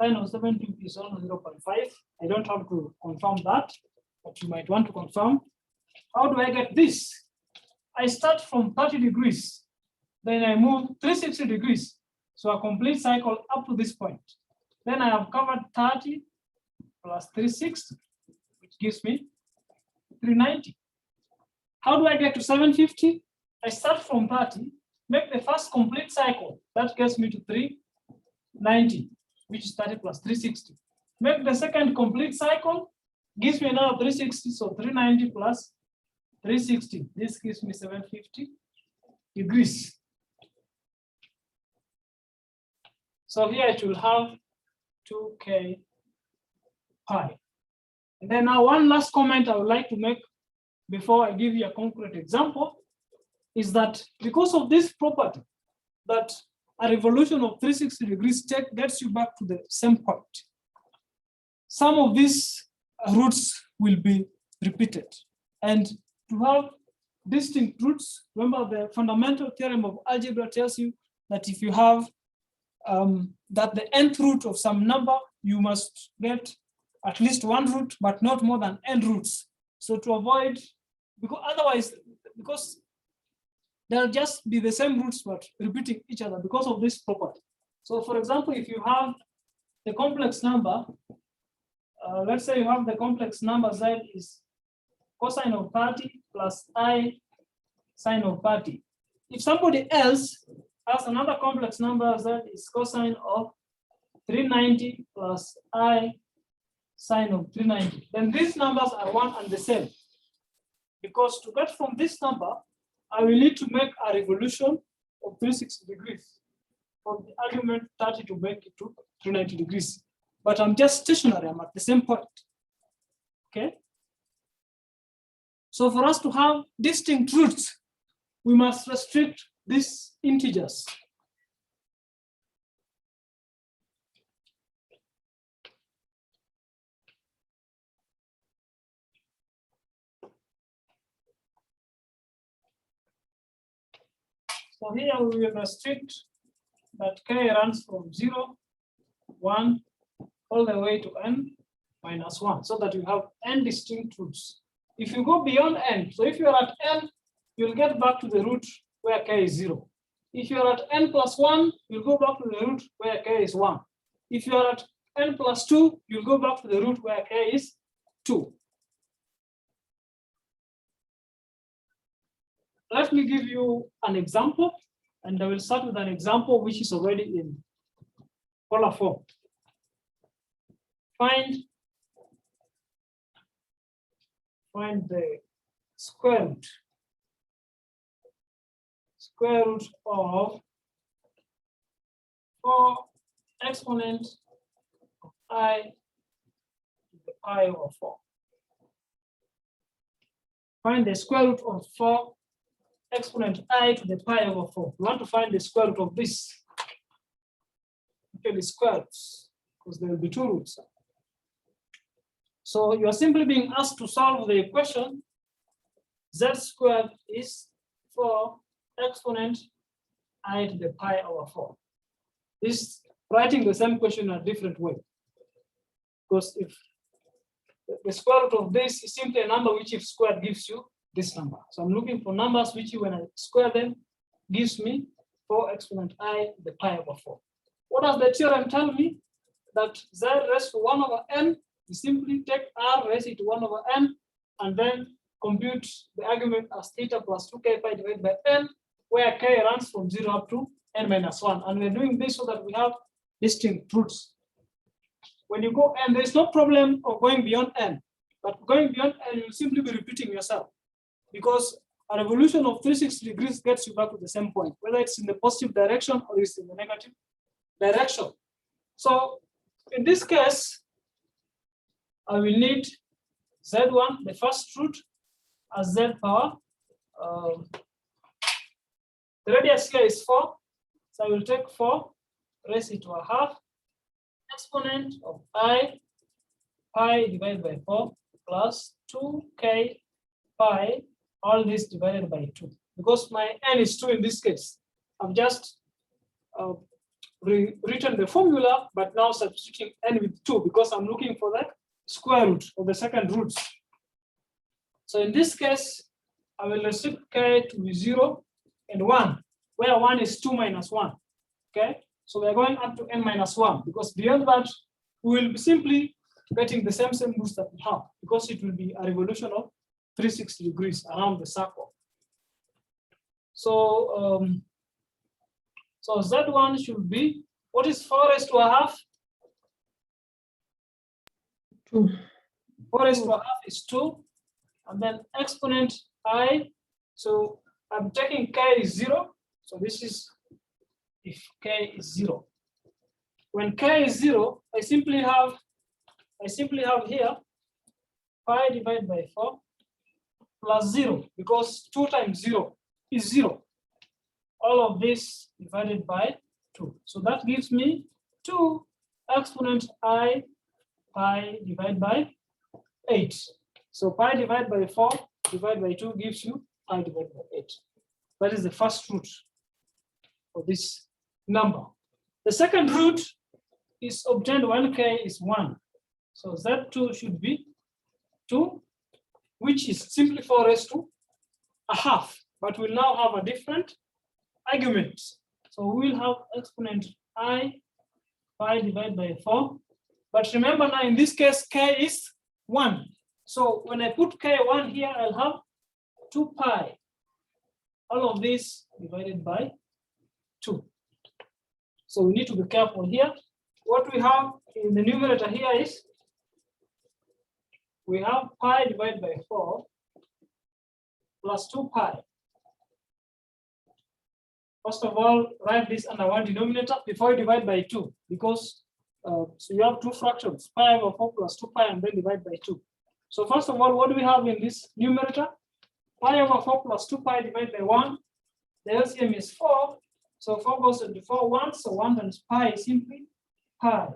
Sine of 750 is also 0.5. I don't have to confirm that, but you might want to confirm. How do I get this? I start from 30 degrees, then I move 360 degrees. So a complete cycle up to this point. Then I have covered 30 plus 360, which gives me 390. How do I get to 750? I start from 30, make the first complete cycle. That gets me to 390, which is 30 plus 360. Make the second complete cycle, gives me another 360, so 390 plus 360. This gives me 750 degrees. So here it will have 2k pi. And then now one last comment I would like to make before I give you a concrete example is that because of this property, that a revolution of 360 degrees gets you back to the same point, some of these roots will be repeated. And to have distinct roots, remember the fundamental theorem of algebra tells you that if you have that the nth root of some number, you must get at least one root, but not more than n roots. So to avoid, because otherwise, because they'll just be the same roots, but repeating each other because of this property. So for example, if you have the complex number, let's say you have the complex number z is cosine of 30 plus I sine of 30. If somebody else has another complex number z is cosine of 390 plus I sine of 390, then these numbers are one and the same. Because to get from this number, I will need to make a revolution of 360 degrees from the argument 30 to make it to 390 degrees. But I'm just stationary, I'm at the same point. Okay? So for us to have distinct roots, we must restrict these integers. So here we will restrict that k runs from 0, 1, all the way to n minus 1, so that you have n distinct roots. If you go beyond n, so if you are at n, you'll get back to the root where k is 0. If you are at n plus 1, you'll go back to the root where k is 1. If you are at n plus 2, you'll go back to the root where k is 2. Let me give you an example, and I will start with an example which is already in polar form. Find the square root square root of 4 exponent of I to the pi over 4. Find the square root of 4 exponent I to the pi over 4. We want to find the square root of this. Okay, the square roots, because there will be two roots. So you are simply being asked to solve the equation z squared is 4 exponent I to the pi over 4. This writing the same question in a different way. Because if the square root of this is simply a number which if squared gives you this number. So I'm looking for numbers which when I square them gives me 4 exponent I to the pi over 4. What does the theorem tell me? That z raised to 1 over n, you simply take r raised to 1 over n and then compute the argument as theta plus 2k pi divided by n, where k runs from 0 up to n minus 1. And we're doing this so that we have distinct roots. When you go n, there's no problem of going beyond n, but going beyond n, you'll simply be repeating yourself because a revolution of 360 degrees gets you back to the same point, whether it's in the positive direction or it's in the negative direction. So in this case, I will need z1, the first root, as z power. The radius here is 4, so I will take 4, raise it to a half, exponent of I pi divided by 4 plus 2k pi, all this divided by 2. Because my n is 2 in this case, I've just rewritten the formula, but now substituting n with 2 because I'm looking for the square root of the second roots. So in this case, I will restrict k to be 0 and 1, where 1 is 2 minus 1. Okay, so we're going up to n minus 1 because beyond that, we will be simply getting the same roots that we have because it will be a revolution of 360 degrees around the circle. So, so Z1 should be, what is 4 raised to a half? 2. 4 raised to a half is 2. And then exponent I, so I'm taking k is 0. So this is if k is 0. When k is 0, I simply have here pi divided by 4 plus 0 because 2 times 0 is 0. All of this divided by 2. So that gives me 2 exponent I pi divided by 8. So pi divided by 4 divided by 2 gives you pi divided by 8. That is the first root of this number. The second root is obtained when k is 1. So Z2 should be 2, which is simply 4 raised to a half, but we'll now have a different argument. So we'll have exponent I pi divided by 4. But remember now in this case, k is 1. So when I put k1 here, I'll have 2 pi. All of this divided by 2. So we need to be careful here. What we have in the numerator here is we have pi divided by 4 plus 2 pi. First of all, write this under one denominator before you divide by 2, because so you have two fractions, pi over 4 plus 2 pi, and then divide by 2. So first of all, what do we have in this numerator? Pi over 4 plus 2 pi divided by 1. The LCM is 4. So 4 goes into 4 once. So 1 times pi is simply pi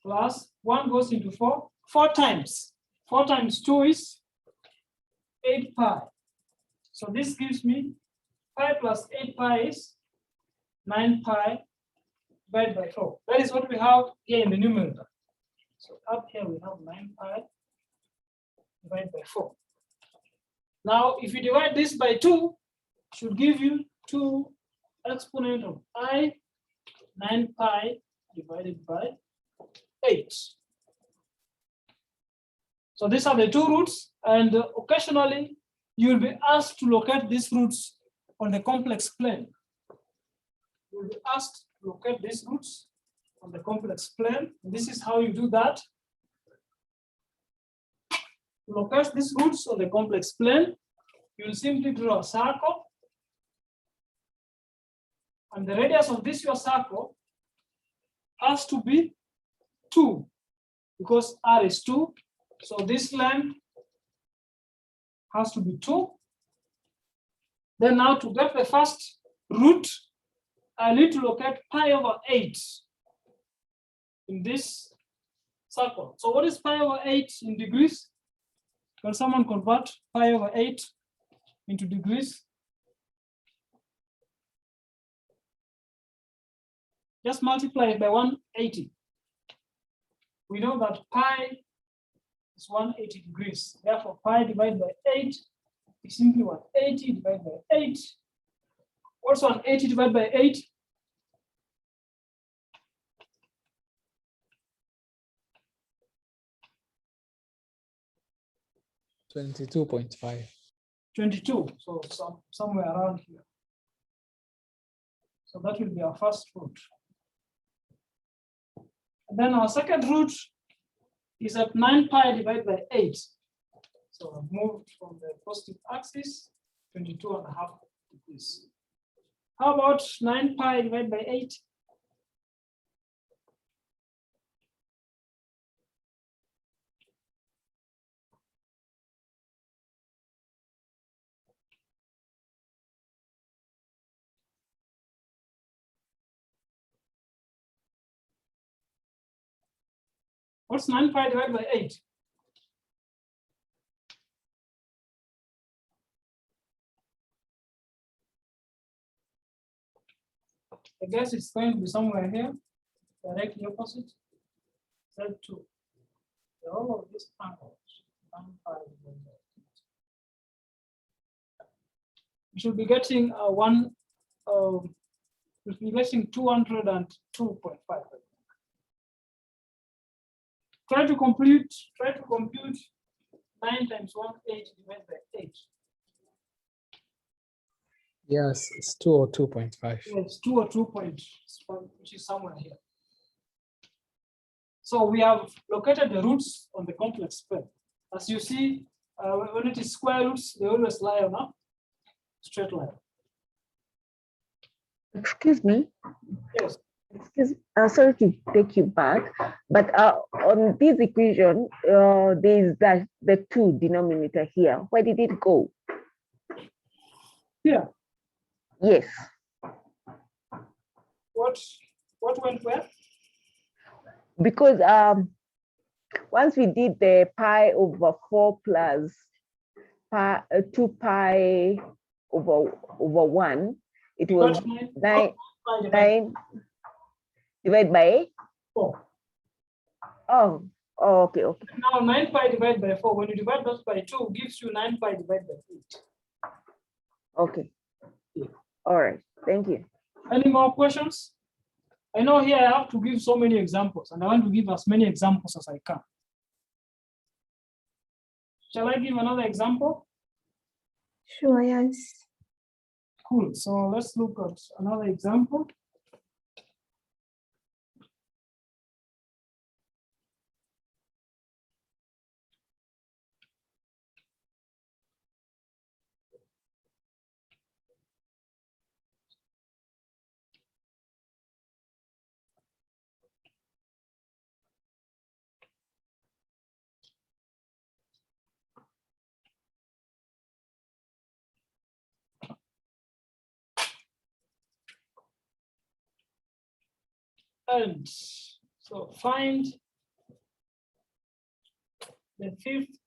plus 1 goes into 4 times. 4 times 2 is 8 pi. So this gives me pi plus 8 pi is 9 pi divided by 4. That is what we have here in the numerator. So up here we have 9 pi divided by 4. Now, if you divide this by 2, it should give you 2 exponent of I 9 pi divided by 8. So these are the two roots, and occasionally you will be asked to locate these roots on the complex plane. You will be asked to locate these roots on the complex plane. This is how you do that. To locate these roots on the complex plane, you will simply draw a circle. And the radius of this your circle has to be 2, because r is 2. So this length has to be 2. Then now to get the first root, I need to locate pi over 8 in this circle. So what is pi over 8 in degrees? Can someone convert pi over 8 into degrees? Just multiply it by 180. We know that pi is 180 degrees. Therefore, pi divided by 8 is simply 180 divided by 8. Also, 180 divided by 8. $22.5. 22. So somewhere around here. So that will be our first root. And then our second root is at 9 pi divided by 8. So I've moved from the positive axis, 22.5 degrees. How about 9 pi divided by 8? What's 9 pi divided by 8? I guess it's going to be somewhere here, directly opposite. Z2. All of these angles. 9 pi divided by 8. We should be getting we'll be getting 202.5. Try to compute 9 times 180 divided by 8. Yes, it's 202.5. Yes, 202.5, which is somewhere here. So we have located the roots on the complex plane. As you see, when it is square roots, they always lie on a straight line. Excuse me. Yes. Sorry to take you back, but on this equation, there is the 2 denominator here. Where did it go? Here. Yes. What went where? Because once we did the pi over 4 plus 2 pi over 1, it was 9 divided by 4. Oh, okay. Now 9 pi divided by 4. When you divide that by 2, gives you 9 pi divided by 8. Okay. All right. Thank you. Any more questions? I know here I have to give so many examples, and I want to give as many examples as I can. Shall I give another example? Sure, yes. Cool. So let's look at another example. And so find the fifth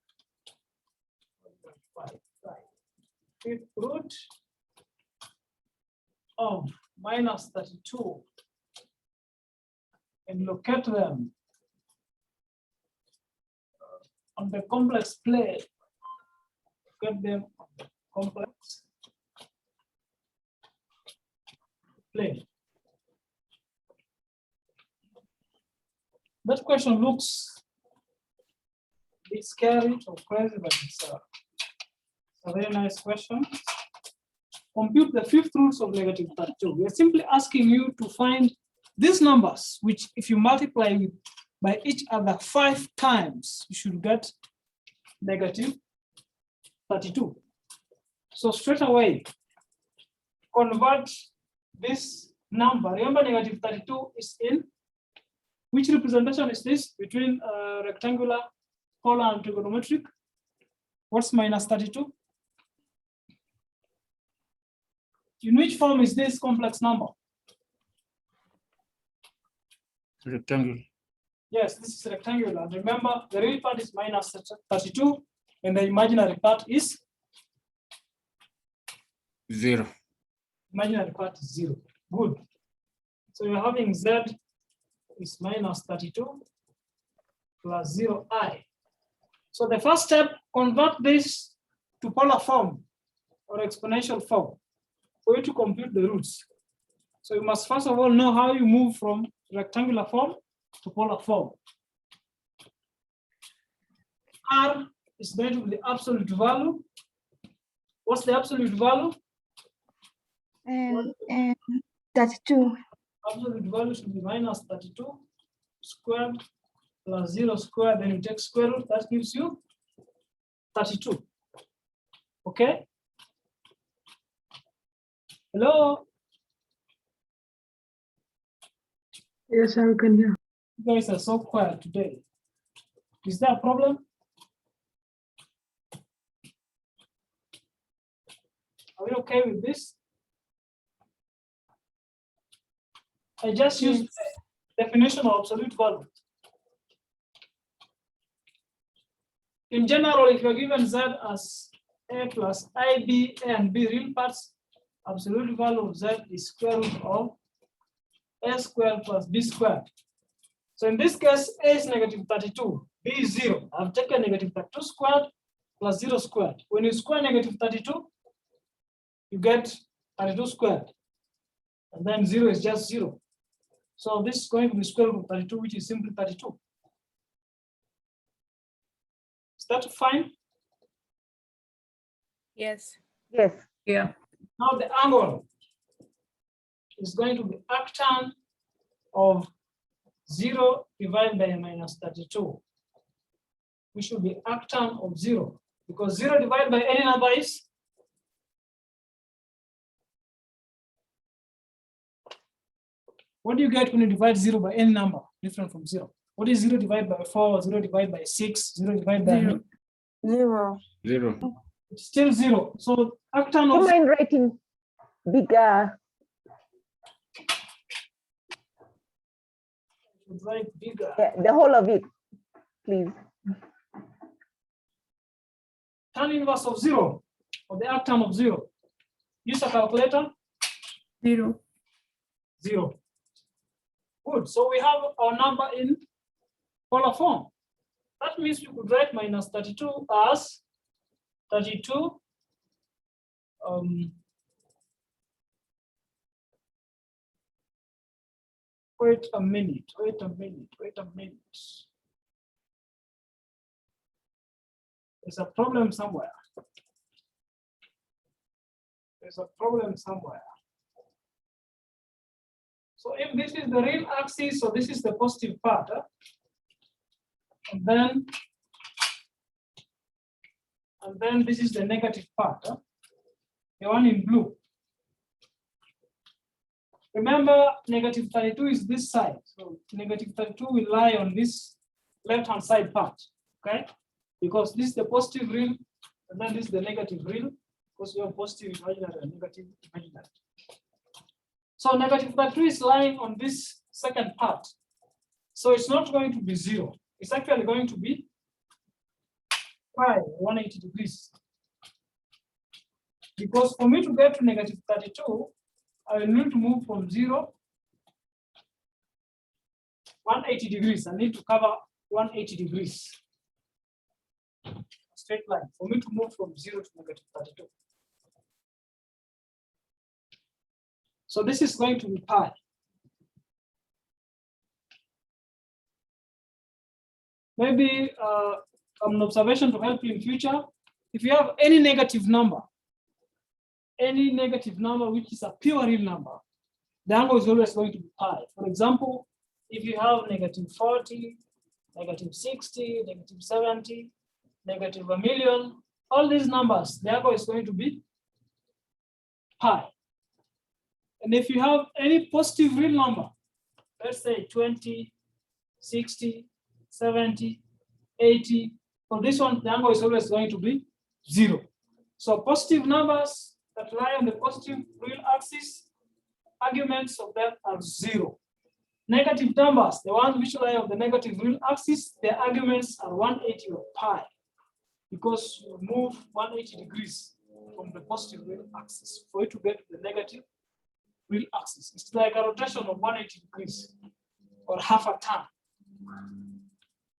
root of minus 32 and locate them on the complex plane. Get them on the complex plane. That question looks a bit scary or crazy, but it's a very nice question. Compute the fifth roots of negative 32. We are simply asking you to find these numbers, which if you multiply by each other 5 times, you should get negative 32. So straight away, convert this number. Remember, negative 32 is in which representation is this between rectangular, polar, and trigonometric? What's minus 32? In which form is this complex number? Rectangle. Yes, this is rectangular. And remember, the real part is minus 32, and the imaginary part is 0. Imaginary part is 0. Good. So you're having z is minus 32 plus 0I. So the first step, convert this to polar form or exponential form for you to compute the roots. So you must first of all know how you move from rectangular form to polar form. R is going to be the absolute value. What's the absolute value? 32. Absolute value should be minus 32 squared plus 0 squared, then you take square root, that gives you 32. Okay? Hello? Yes, I can hear. You guys are so quiet today. Is there a problem? Are we okay with this? I just used the definition of absolute value. In general, if you're given Z as A plus IB, A and B real parts, absolute value of Z is square root of A squared plus B squared. So in this case, A is negative 32, B is 0. I've taken negative 32 squared plus 0 squared. When you square negative 32, you get 32 squared. And then 0 is just 0. So this is going to be square root of 32, which is simply 32. Is that fine? Yes. Yes. Yeah. Now the angle is going to be arctan of 0 divided by minus 32. We should be arctan of 0 because 0 divided by any number is what do you get when you divide 0 by any number different from 0? What is 0 divided by 4, 0 divided by 6, 0 divided by 0. 0. It's still 0. So arctan Do of you mind writing bigger? write bigger. Yeah, the whole of it, please. Tan inverse of 0 or the arctan of 0. Use a calculator. 0. 0. Good. So we have our number in polar form. That means we could write minus 32 as 32 wait a minute. There's a problem somewhere. So if this is the real axis, so this is the positive part. And then this is the negative part. The one in blue. Remember, negative 32 is this side. So negative 32 will lie on this left-hand side part. Okay? Because this is the positive real, and then this is the negative real, because we have positive imaginary and negative imaginary. So negative 32 is lying on this second part. So it's not going to be 0. It's actually going to be pi, 180 degrees. Because for me to get to negative 32, I will need to move from 0, 180 degrees. I need to cover 180 degrees. Straight line for me to move from 0 to negative 32. So this is going to be pi. Maybe an observation to help you in future. If you have any negative number which is a pure real number, the angle is always going to be pi. For example, if you have negative 40, negative 60, negative 70, negative 1,000,000, all these numbers, the angle is going to be pi. And if you have any positive real number, let's say 20, 60, 70, 80, for this one, the angle is always going to be 0. So positive numbers that lie on the positive real axis, arguments of them are 0. Negative numbers, the ones which lie on the negative real axis, their arguments are 180 or pi, because you move 180 degrees from the positive real axis for you to get to the negative real axis. It's like a rotation of 180 degrees or half a turn.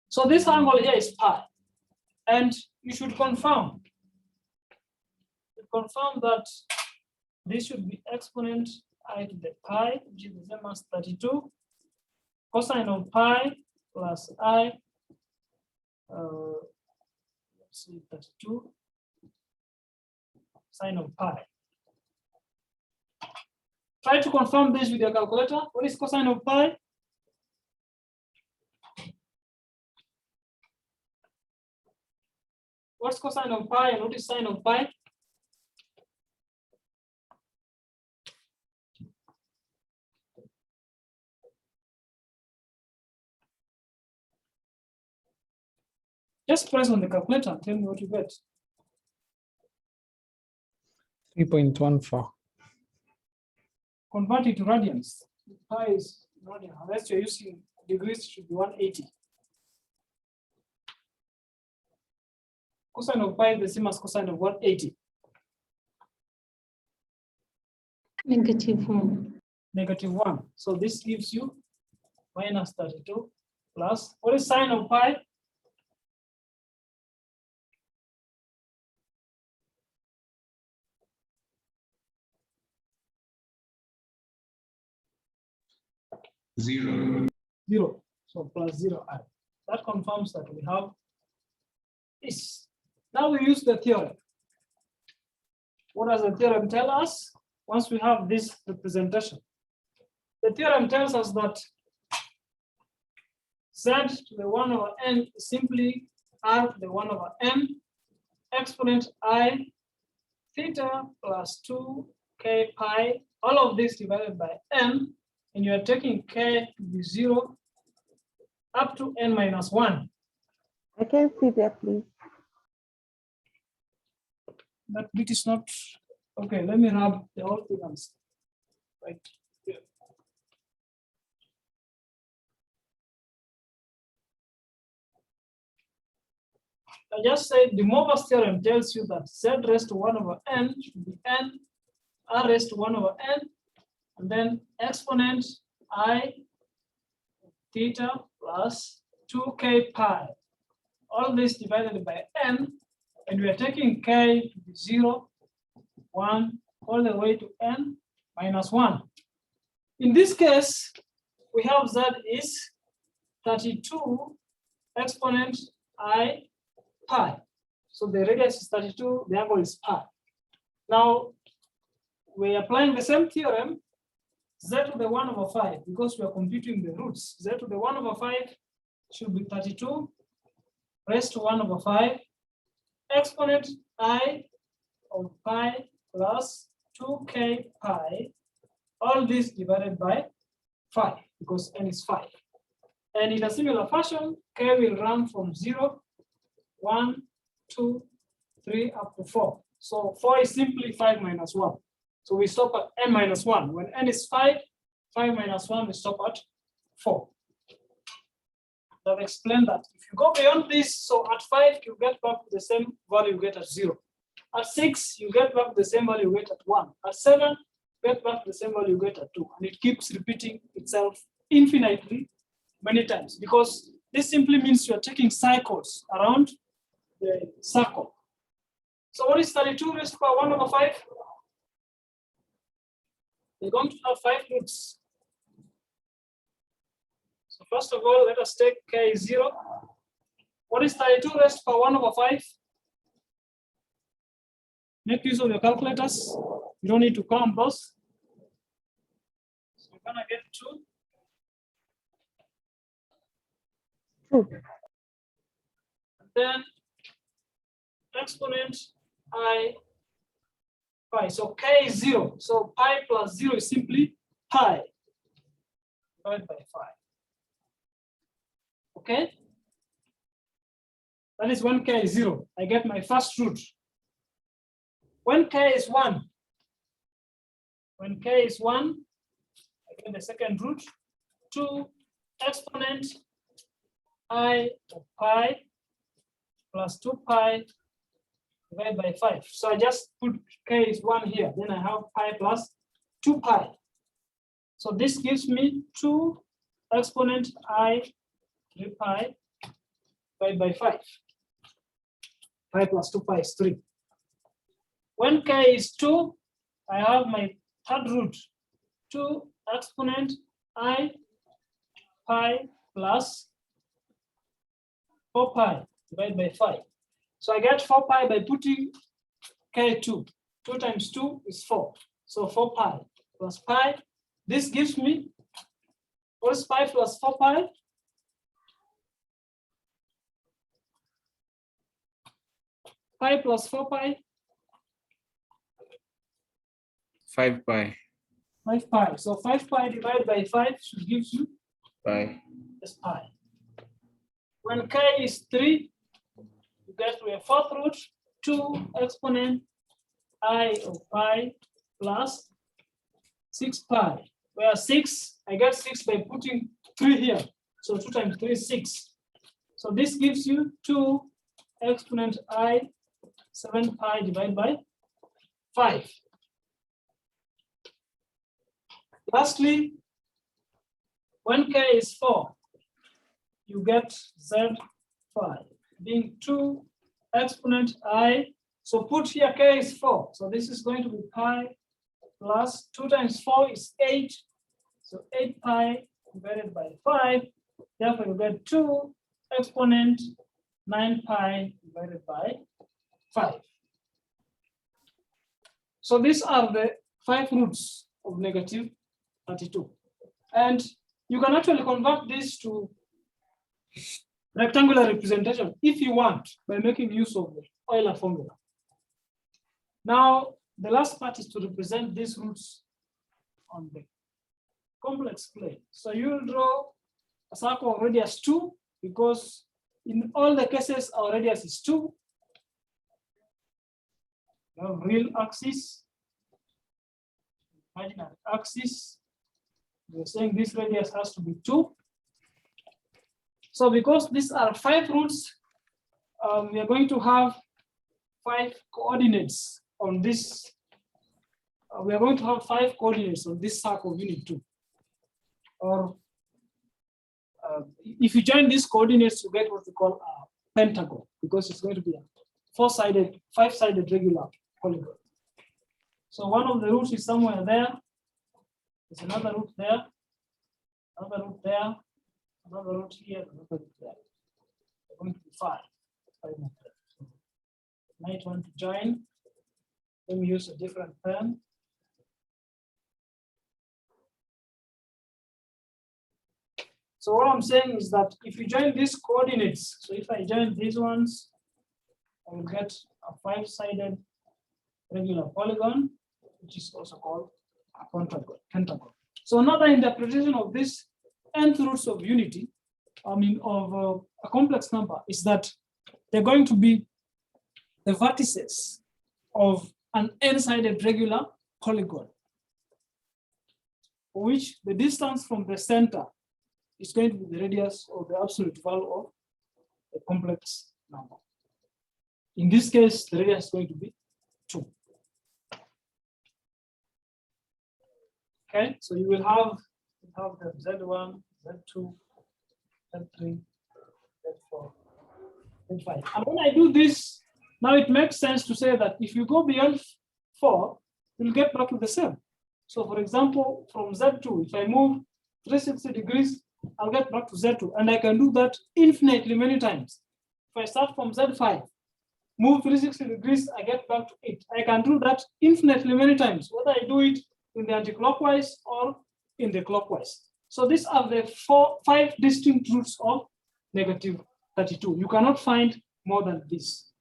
So this angle here is pi, and you should confirm. Confirm that this should be exponent I to the pi, which is the same as 32, cosine of pi plus I, let's see, 32, sine of pi. Try to confirm this with your calculator. What is cosine of pi? What's cosine of pi and what is sine of pi? Just press on the calculator and tell me what you get. 3.14. Convert it to radians. Pi is radian. Unless you're using degrees, it should be 180. Cosine of pi is the same as cosine of 180. -1. -1. So this gives you minus 32 plus, what is sine of pi? Zero. 0. So plus 0i. That confirms that we have this. Now we use the theorem. What does the theorem tell us? Once we have this representation, the theorem tells us that z to the 1 over n is simply r to the 1 over n, exponent I, theta plus 2k pi, all of this divided by n, and you are taking k to be 0 up to n minus 1. I can see that, please. That bit is not okay. Let me rub the whole thing on right here. I just said the Mova's theorem tells you that z raised to 1 over n should be n, r raised to 1 over n, and then exponent I theta plus 2k pi. All this divided by n, and we are taking k to be 0, 1, all the way to n minus 1. In this case, we have z is 32 exponent I pi. So the radius is 32, the angle is pi. Now, we're applying the same theorem, z to the 1 over 5, because we are computing the roots. Z to the 1 over 5 should be 32 raised to 1 over 5, exponent I of pi plus 2k pi, all this divided by 5, because n is 5. And in a similar fashion, k will run from 0, 1, 2, 3, up to 4. So 4 is simply 5 minus 1. So we stop at n minus 1. When n is 5, 5 minus 1, we stop at 4. I've explained that. If you go beyond this, so at 5, you get back to the same value you get at 0. At 6, you get back to the same value you get at 1. At 7, you get back to the same value you get at 2. And it keeps repeating itself infinitely many times, because this simply means you're taking cycles around the circle. So what is 32 raised to power 1 over 5? We're going to have 5 roots. So first of all, let us take k is 0. What is 32 raised to power 1 over 5? Make use of your calculators. You don't need to count those. So you're gonna get 2. And then exponent I pi. So k is 0. So pi plus 0 is simply pi divided by 5. Okay? That is when k is 0. I get my first root. When k is 1, I get the second root, 2 exponent I of pi plus 2 pi divided by 5. So I just put k is 1 here. Then I have pi plus 2 pi. So this gives me 2 exponent I 3 pi divided by 5. Pi plus 2 pi is 3. When k is 2, I have my third root, 2 exponent I pi plus 4 pi divided by 5. So I get 4 pi by putting k2. 2 times 2 is 4. So 4 pi plus pi. This gives me, what is pi plus 4 pi? Pi plus 4 pi? 5 pi. 5 pi. So 5 pi divided by 5 should give you Pi. this pi. When k is 3, you get to a fourth root, 2 exponent I of pi plus 6 pi. Where 6, I get 6 by putting 3 here. So 2 times 3 is 6. So this gives you 2 exponent I 7 pi divided by 5. Lastly, when k is 4, you get z5 being 2 exponent I. So put here k is 4. So this is going to be pi plus 2 times 4 is 8. So 8 pi divided by 5. Therefore, you get 2 exponent 9 pi divided by 5. So these are the 5 roots of negative 32. And you can actually convert this to rectangular representation if you want by making use of the Euler formula. Now, the last part is to represent these roots on the complex plane. So you'll draw a circle of radius 2 because in all the cases our radius is 2. You have real axis, imaginary axis. We're saying this radius has to be 2. So because these are 5 roots, we are going to have 5 coordinates on this. We are going to have 5 coordinates on this circle of unit 2. Or if you join these coordinates, you get what we call a pentagon, because it's going to be a 4-sided, 5-sided regular polygon. So one of the roots is somewhere there. There's another root there, another root there, another root here, another root there. They're going to be 5. 5 of them. So you might want to join. Let me use a different pen. So what I'm saying is that if you join these coordinates, so if I join these ones, I will get a 5-sided regular polygon, which is also called a pentagon. So another interpretation of this nth roots of unity, of a complex number, is that they're going to be the vertices of an n-sided regular polygon, for which the distance from the center is going to be the radius or the absolute value of a complex number. In this case, the radius is going to be 2. Okay, so you will have the Z1, Z2, Z3, Z4, Z5. And when I do this, now it makes sense to say that if you go beyond 4, you'll get back to the same. So for example, from Z2, if I move 360 degrees, I'll get back to Z2. And I can do that infinitely many times. If I start from Z5, move 360 degrees, I get back to 8. I can do that infinitely many times, whether I do it in the anti-clockwise or in the clockwise. So these are the 5 distinct roots of negative 32. You cannot find more than this.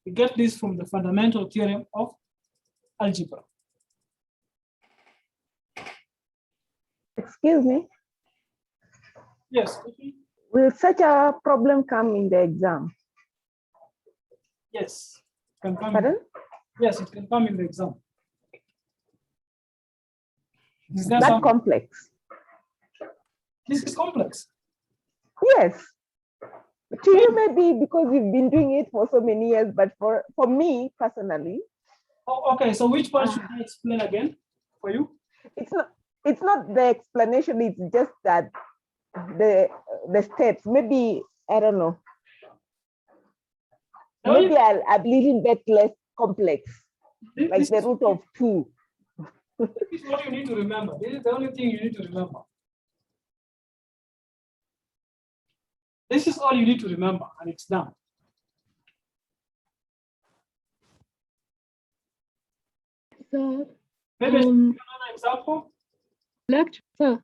We get this from the fundamental theorem of algebra. Excuse me, Yes. will such a problem come in the exam? Yes. Can come. Pardon? Yes, it can come in the exam. Is there That some? complex? This is complex. Yes. To you maybe because you've been doing it for so many years, but for me personally. Oh, okay, so which part should I explain again for you? It's not the explanation, it's just that the steps, maybe, I don't know. Maybe a little bit less complex, like the root of 2. This is what you need to remember. This is the only thing you need to remember. This is all you need to remember, and it's done. So, Maybe another example. lecture. So,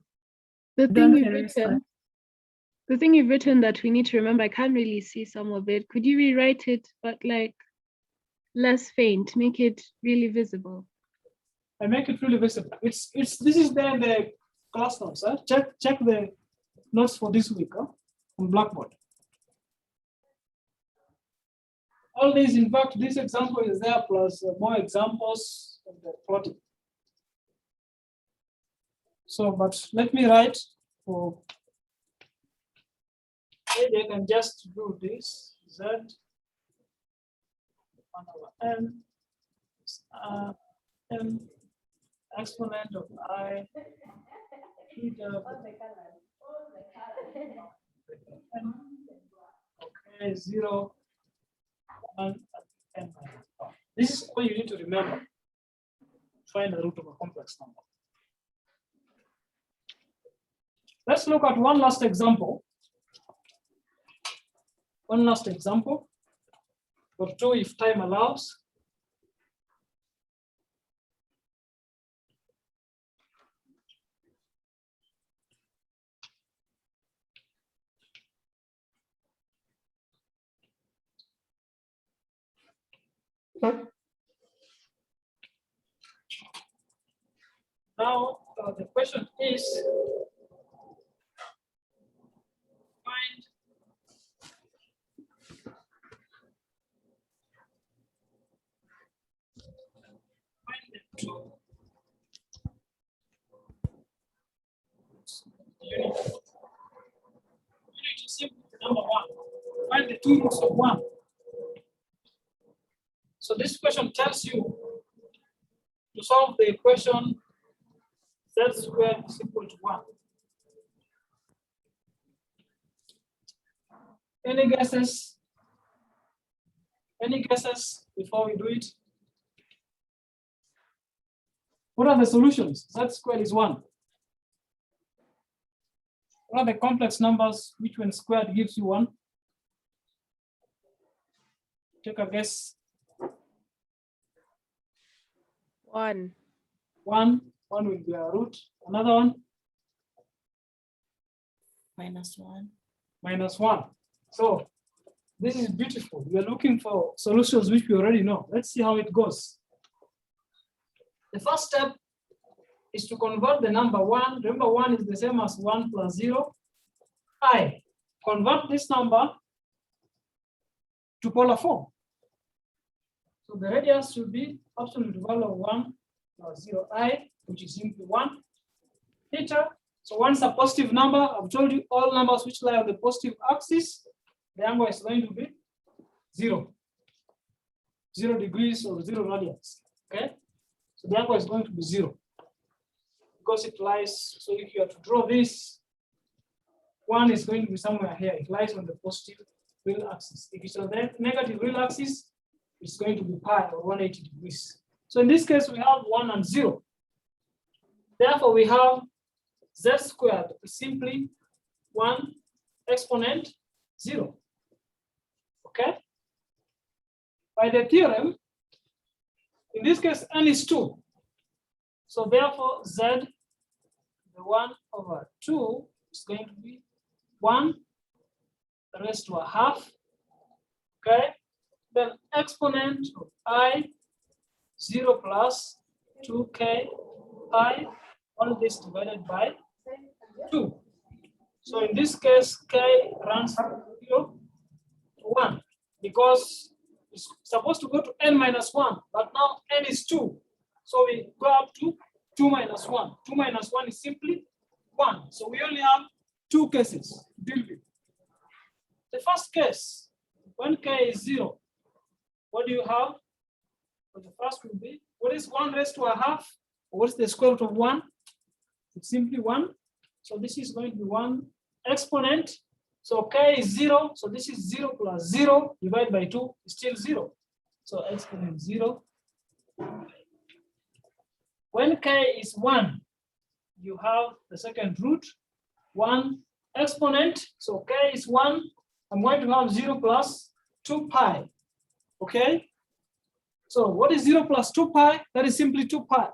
the thing you've written that we need to remember, I can't really see some of it. Could you rewrite it, but like less faint, make it really visible? I make it really visible. This is there in the class notes. Huh? Check the notes for this week, huh? On Blackboard. All these, in fact, this example is there plus more examples of the plotting. So, but let me write for, maybe I can just do this, Z 1/n, m exponent of I, theta, okay, 0, 1, n minus 1. This is all you need to remember. Find the root of a complex number. Let's look at one last example. One last example, or two if time allows. Now, the question is, find the two unit is simple, number 1. Find the 2 roots of 1. So this question tells you to solve the equation z squared is equal to 1. Any guesses? Any guesses before we do it? What are the solutions? Z squared is 1. What are the complex numbers? Which when squared gives you 1? Take a guess. 1. 1 will be a root. Another one? -1. -1. So this is beautiful. We are looking for solutions which we already know. Let's see how it goes. The first step is to convert the number 1. Remember, 1 is the same as 1 plus 0. I convert this number to polar form. So the radius should be absolute value of 1 plus 0i, which is simply 1. Theta. So 1 is a positive number. I've told you all numbers which lie on the positive axis, the angle is going to be 0. 0 degrees or 0 radians. Okay. So the angle is going to be 0 because it lies. So if you have to draw this, 1 is going to be somewhere here. It lies on the positive real axis. If it's on the negative real axis, it's going to be pi or 180 degrees. So in this case, we have 1 and 0. Therefore, we have z squared is simply 1 exponent 0. Okay. By the theorem, in this case, n is 2. So therefore, z, the 1 over 2 is going to be 1 raised to a half. Okay. Then exponent of I 0 plus 2k pi, all this divided by 2. So in this case, k runs from 0 to 1 because it's supposed to go to n minus 1, but now n is 2. So we go up to 2 minus 1. 2 minus 1 is simply 1. So we only have 2 cases to deal with. The first case, when k is 0, what do you have? So the first will be, what is 1 raised to a half? What's the square root of 1? It's simply 1. So this is going to be 1 exponent. So k is 0. So this is 0 plus 0 divided by 2 is still 0. So exponent 0. When k is 1, you have the second root, 1 exponent. So k is 1. I'm going to have 0 plus 2 pi. Okay? So what is 0 plus 2 pi? That is simply 2 pi.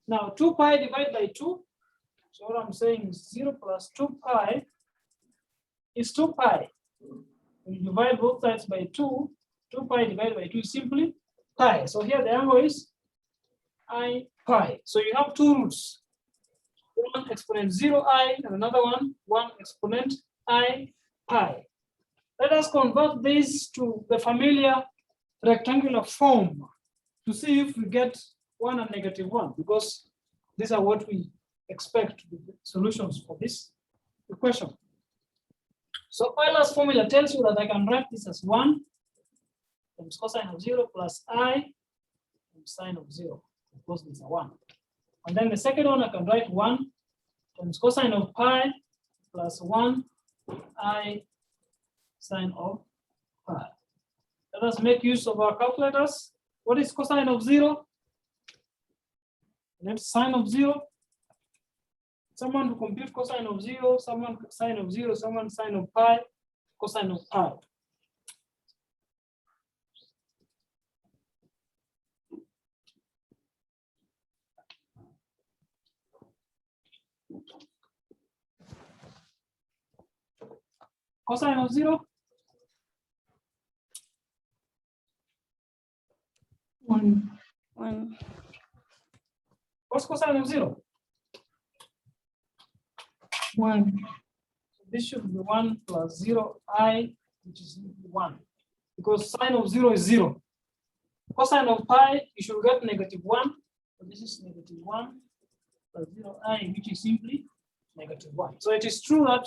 Now 2 pi divided by 2. So what I'm saying is 0 plus 2 pi is 2 pi. When you divide both sides by 2, 2 pi divided by 2 is simply pi. So here the angle is I pi. So you have two roots. One exponent 0i and another one, 1 exponent I pi. Let us convert this to the familiar rectangular form to see if we get 1 and -1, because these are what we expect to be the solutions for this equation. So Euler's formula tells you that I can write this as 1 times cosine of 0 plus I times sine of 0, because these are 1. And then the second one I can write 1 times cosine of pi plus 1 I sine of pi. Let us make use of our calculators. What is cosine of 0? Let's sine of 0. Someone to compute cosine of 0, someone sine of 0, someone sine of pi, cosine of pi. Cosine of 0? 1. What's cosine of 0? 1. So this should be 1 plus 0i, which is 1, because sine of 0 is 0. Cosine of pi, you should get -1. So this is -1 plus 0i, which is simply -1. So it is true that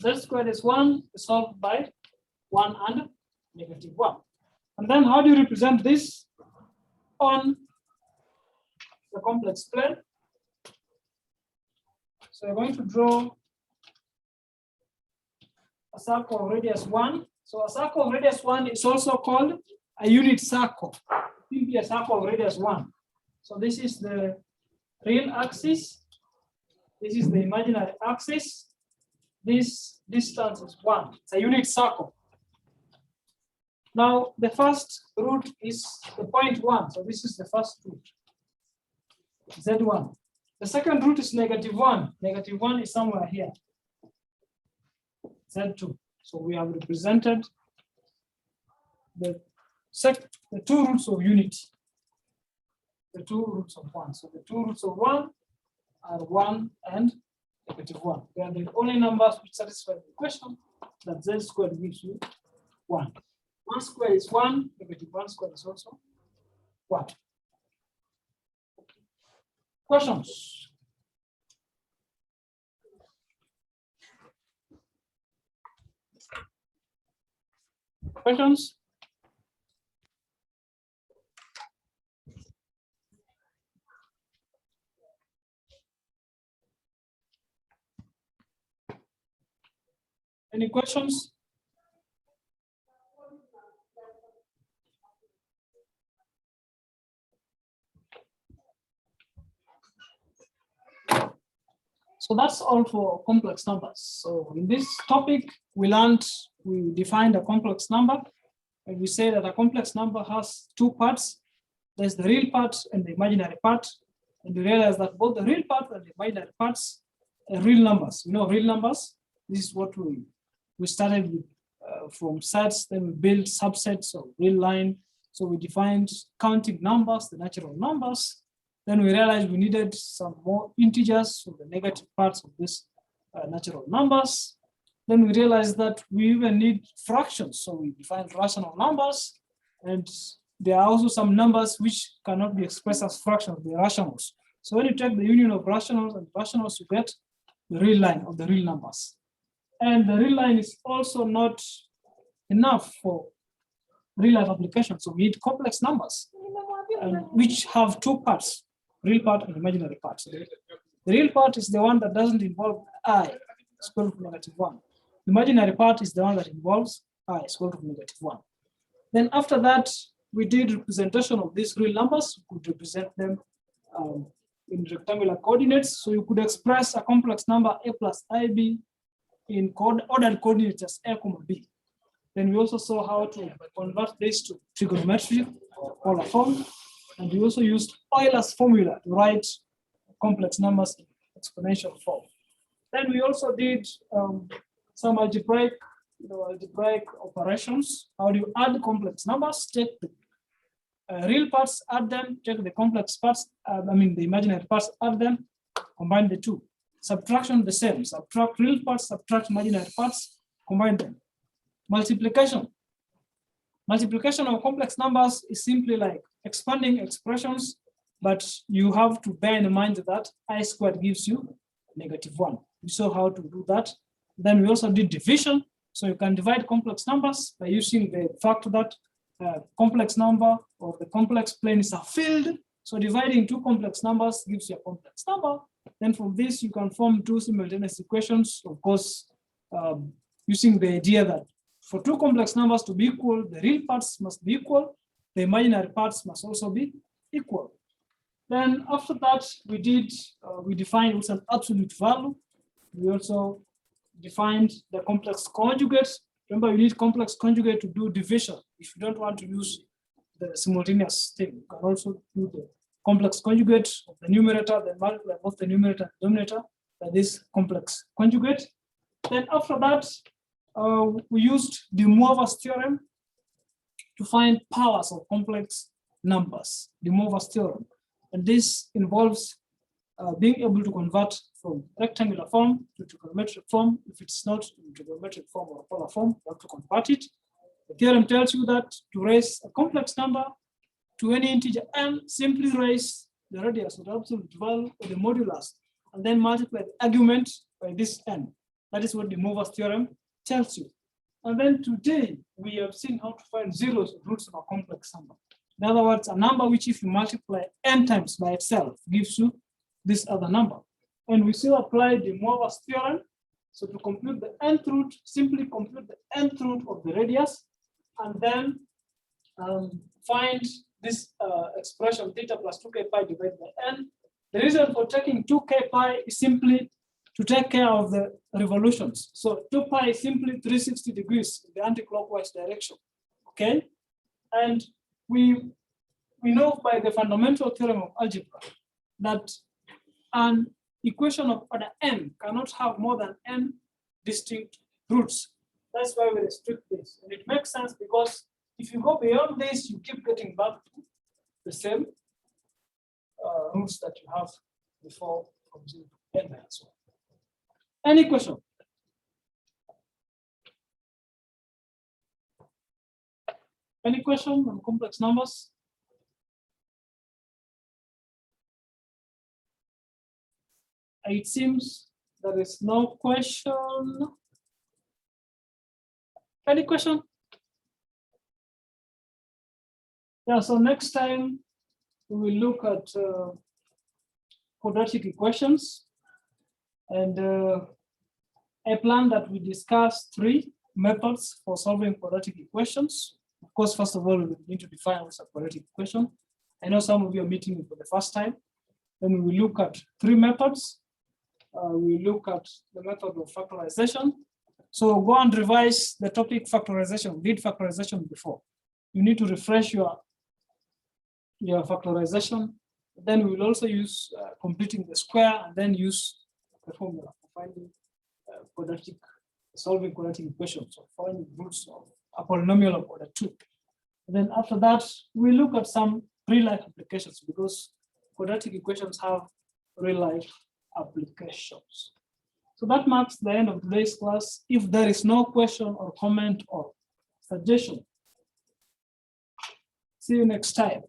z squared is 1 is solved by 1 and -1. And then how do you represent this on the complex plane? So you're going to draw a circle of radius 1. So a circle of radius 1 is also called a unit circle. Simply a circle of radius 1. So this is the real axis. This is the imaginary axis. This distance is 1. It's a unit circle. Now the first root is the point 1. So this is the first root, Z1. The second root is -1. -1 is somewhere here, Z2. So we have represented the two roots of unity, the two roots of 1. So the two roots of 1 are 1 and -1. They are the only numbers which satisfy the equation that z squared gives you 1. 1 squared is 1, -1 squared is also 1. Questions? Questions? Any questions? So that's all for complex numbers. So in this topic, we defined a complex number, and we say that a complex number has two parts. There's the real part and the imaginary part. And we realize that both the real part and the imaginary parts are real numbers. You know, real numbers, this is what we started with from sets, then we build subsets of real line, So we defined counting numbers, the natural numbers. Then we realized we needed some more integers, so the negative parts of this natural numbers. Then we realized that we even need fractions. So we defined rational numbers. And there are also some numbers which cannot be expressed as fractions, they're rationals. So when you take the union of rationals and rationals, you get the real line of the real numbers. And the real line is also not enough for real life application. So we need complex numbers, which have two parts, real part and imaginary part. So the real part is the one that doesn't involve I, square root of -1. The imaginary part is the one that involves I, square root of -1. Then after that, we did representation of these real numbers. We could represent them in rectangular coordinates. So you could express a complex number a plus ib in ordered coordinates as a comma b. Then we also saw how to convert this to trigonometric polar form. And we also used Euler's formula to write complex numbers in exponential form. Then we also did some algebraic operations. How do you add complex numbers? Take the real parts, add them, take the complex parts, the imaginary parts, add them, combine the two. Subtraction the same, subtract real parts, subtract imaginary parts, combine them. Multiplication. Multiplication of complex numbers is simply like expanding expressions, but you have to bear in mind that I squared gives you -1. We saw how to do that. Then we also did division. So you can divide complex numbers by using the fact that complex number or the complex plane is a field. So dividing two complex numbers gives you a complex number. Then from this, you can form two simultaneous equations, of course, using the idea that for two complex numbers to be equal, the real parts must be equal, the imaginary parts must also be equal. Then after that, we defined what's an absolute value. We also defined the complex conjugate. Remember, you need complex conjugate to do division. If you don't want to use the simultaneous thing, you can also do the complex conjugate of the numerator, then multiply both the numerator and denominator by this complex conjugate. Then after that, we used the Moivre's theorem to find powers of complex numbers, the Moivre's theorem. And this involves being able to convert from rectangular form to trigonometric form. If it's not in trigonometric form or polar form, you have to convert it. The theorem tells you that to raise a complex number to any integer n, simply raise the radius or the absolute value or the modulus, and then multiply the argument by this n. That is what the Moivre's theorem tells you. And then today, we have seen how to find zeros or roots of a complex number. In other words, a number which if you multiply n times by itself gives you this other number. And we still apply the Moivre's theorem. So to compute the nth root, simply compute the nth root of the radius, and then find this expression theta plus 2k pi divided by n. The reason for taking 2k pi is simply to take care of the revolutions. So 2 pi is simply 360 degrees in the anti-clockwise direction, okay? And we know by the fundamental theorem of algebra that an equation of order n cannot have more than n distinct roots. That's why we restrict this. And it makes sense because if you go beyond this, you keep getting back to the same roots that you have before from 0 to n as well. Any question? Any question on complex numbers? It seems there is no question. Any question? Yeah, so next time we will look at quadratic equations. And I plan that we discuss 3 methods for solving quadratic equations. Of course, first of all, we need to define what's a quadratic equation. I know some of you are meeting it for the first time. Then we will look at 3 methods. We look at the method of factorization. So go and revise the topic factorization. We did factorization before. You need to refresh your factorization. Then we will also use completing the square and then use the formula for finding solving quadratic equations, or finding roots of a polynomial of order 2. Then after that, we look at some real-life applications because quadratic equations have real-life applications. So that marks the end of today's class. If there is no question or comment or suggestion, see you next time.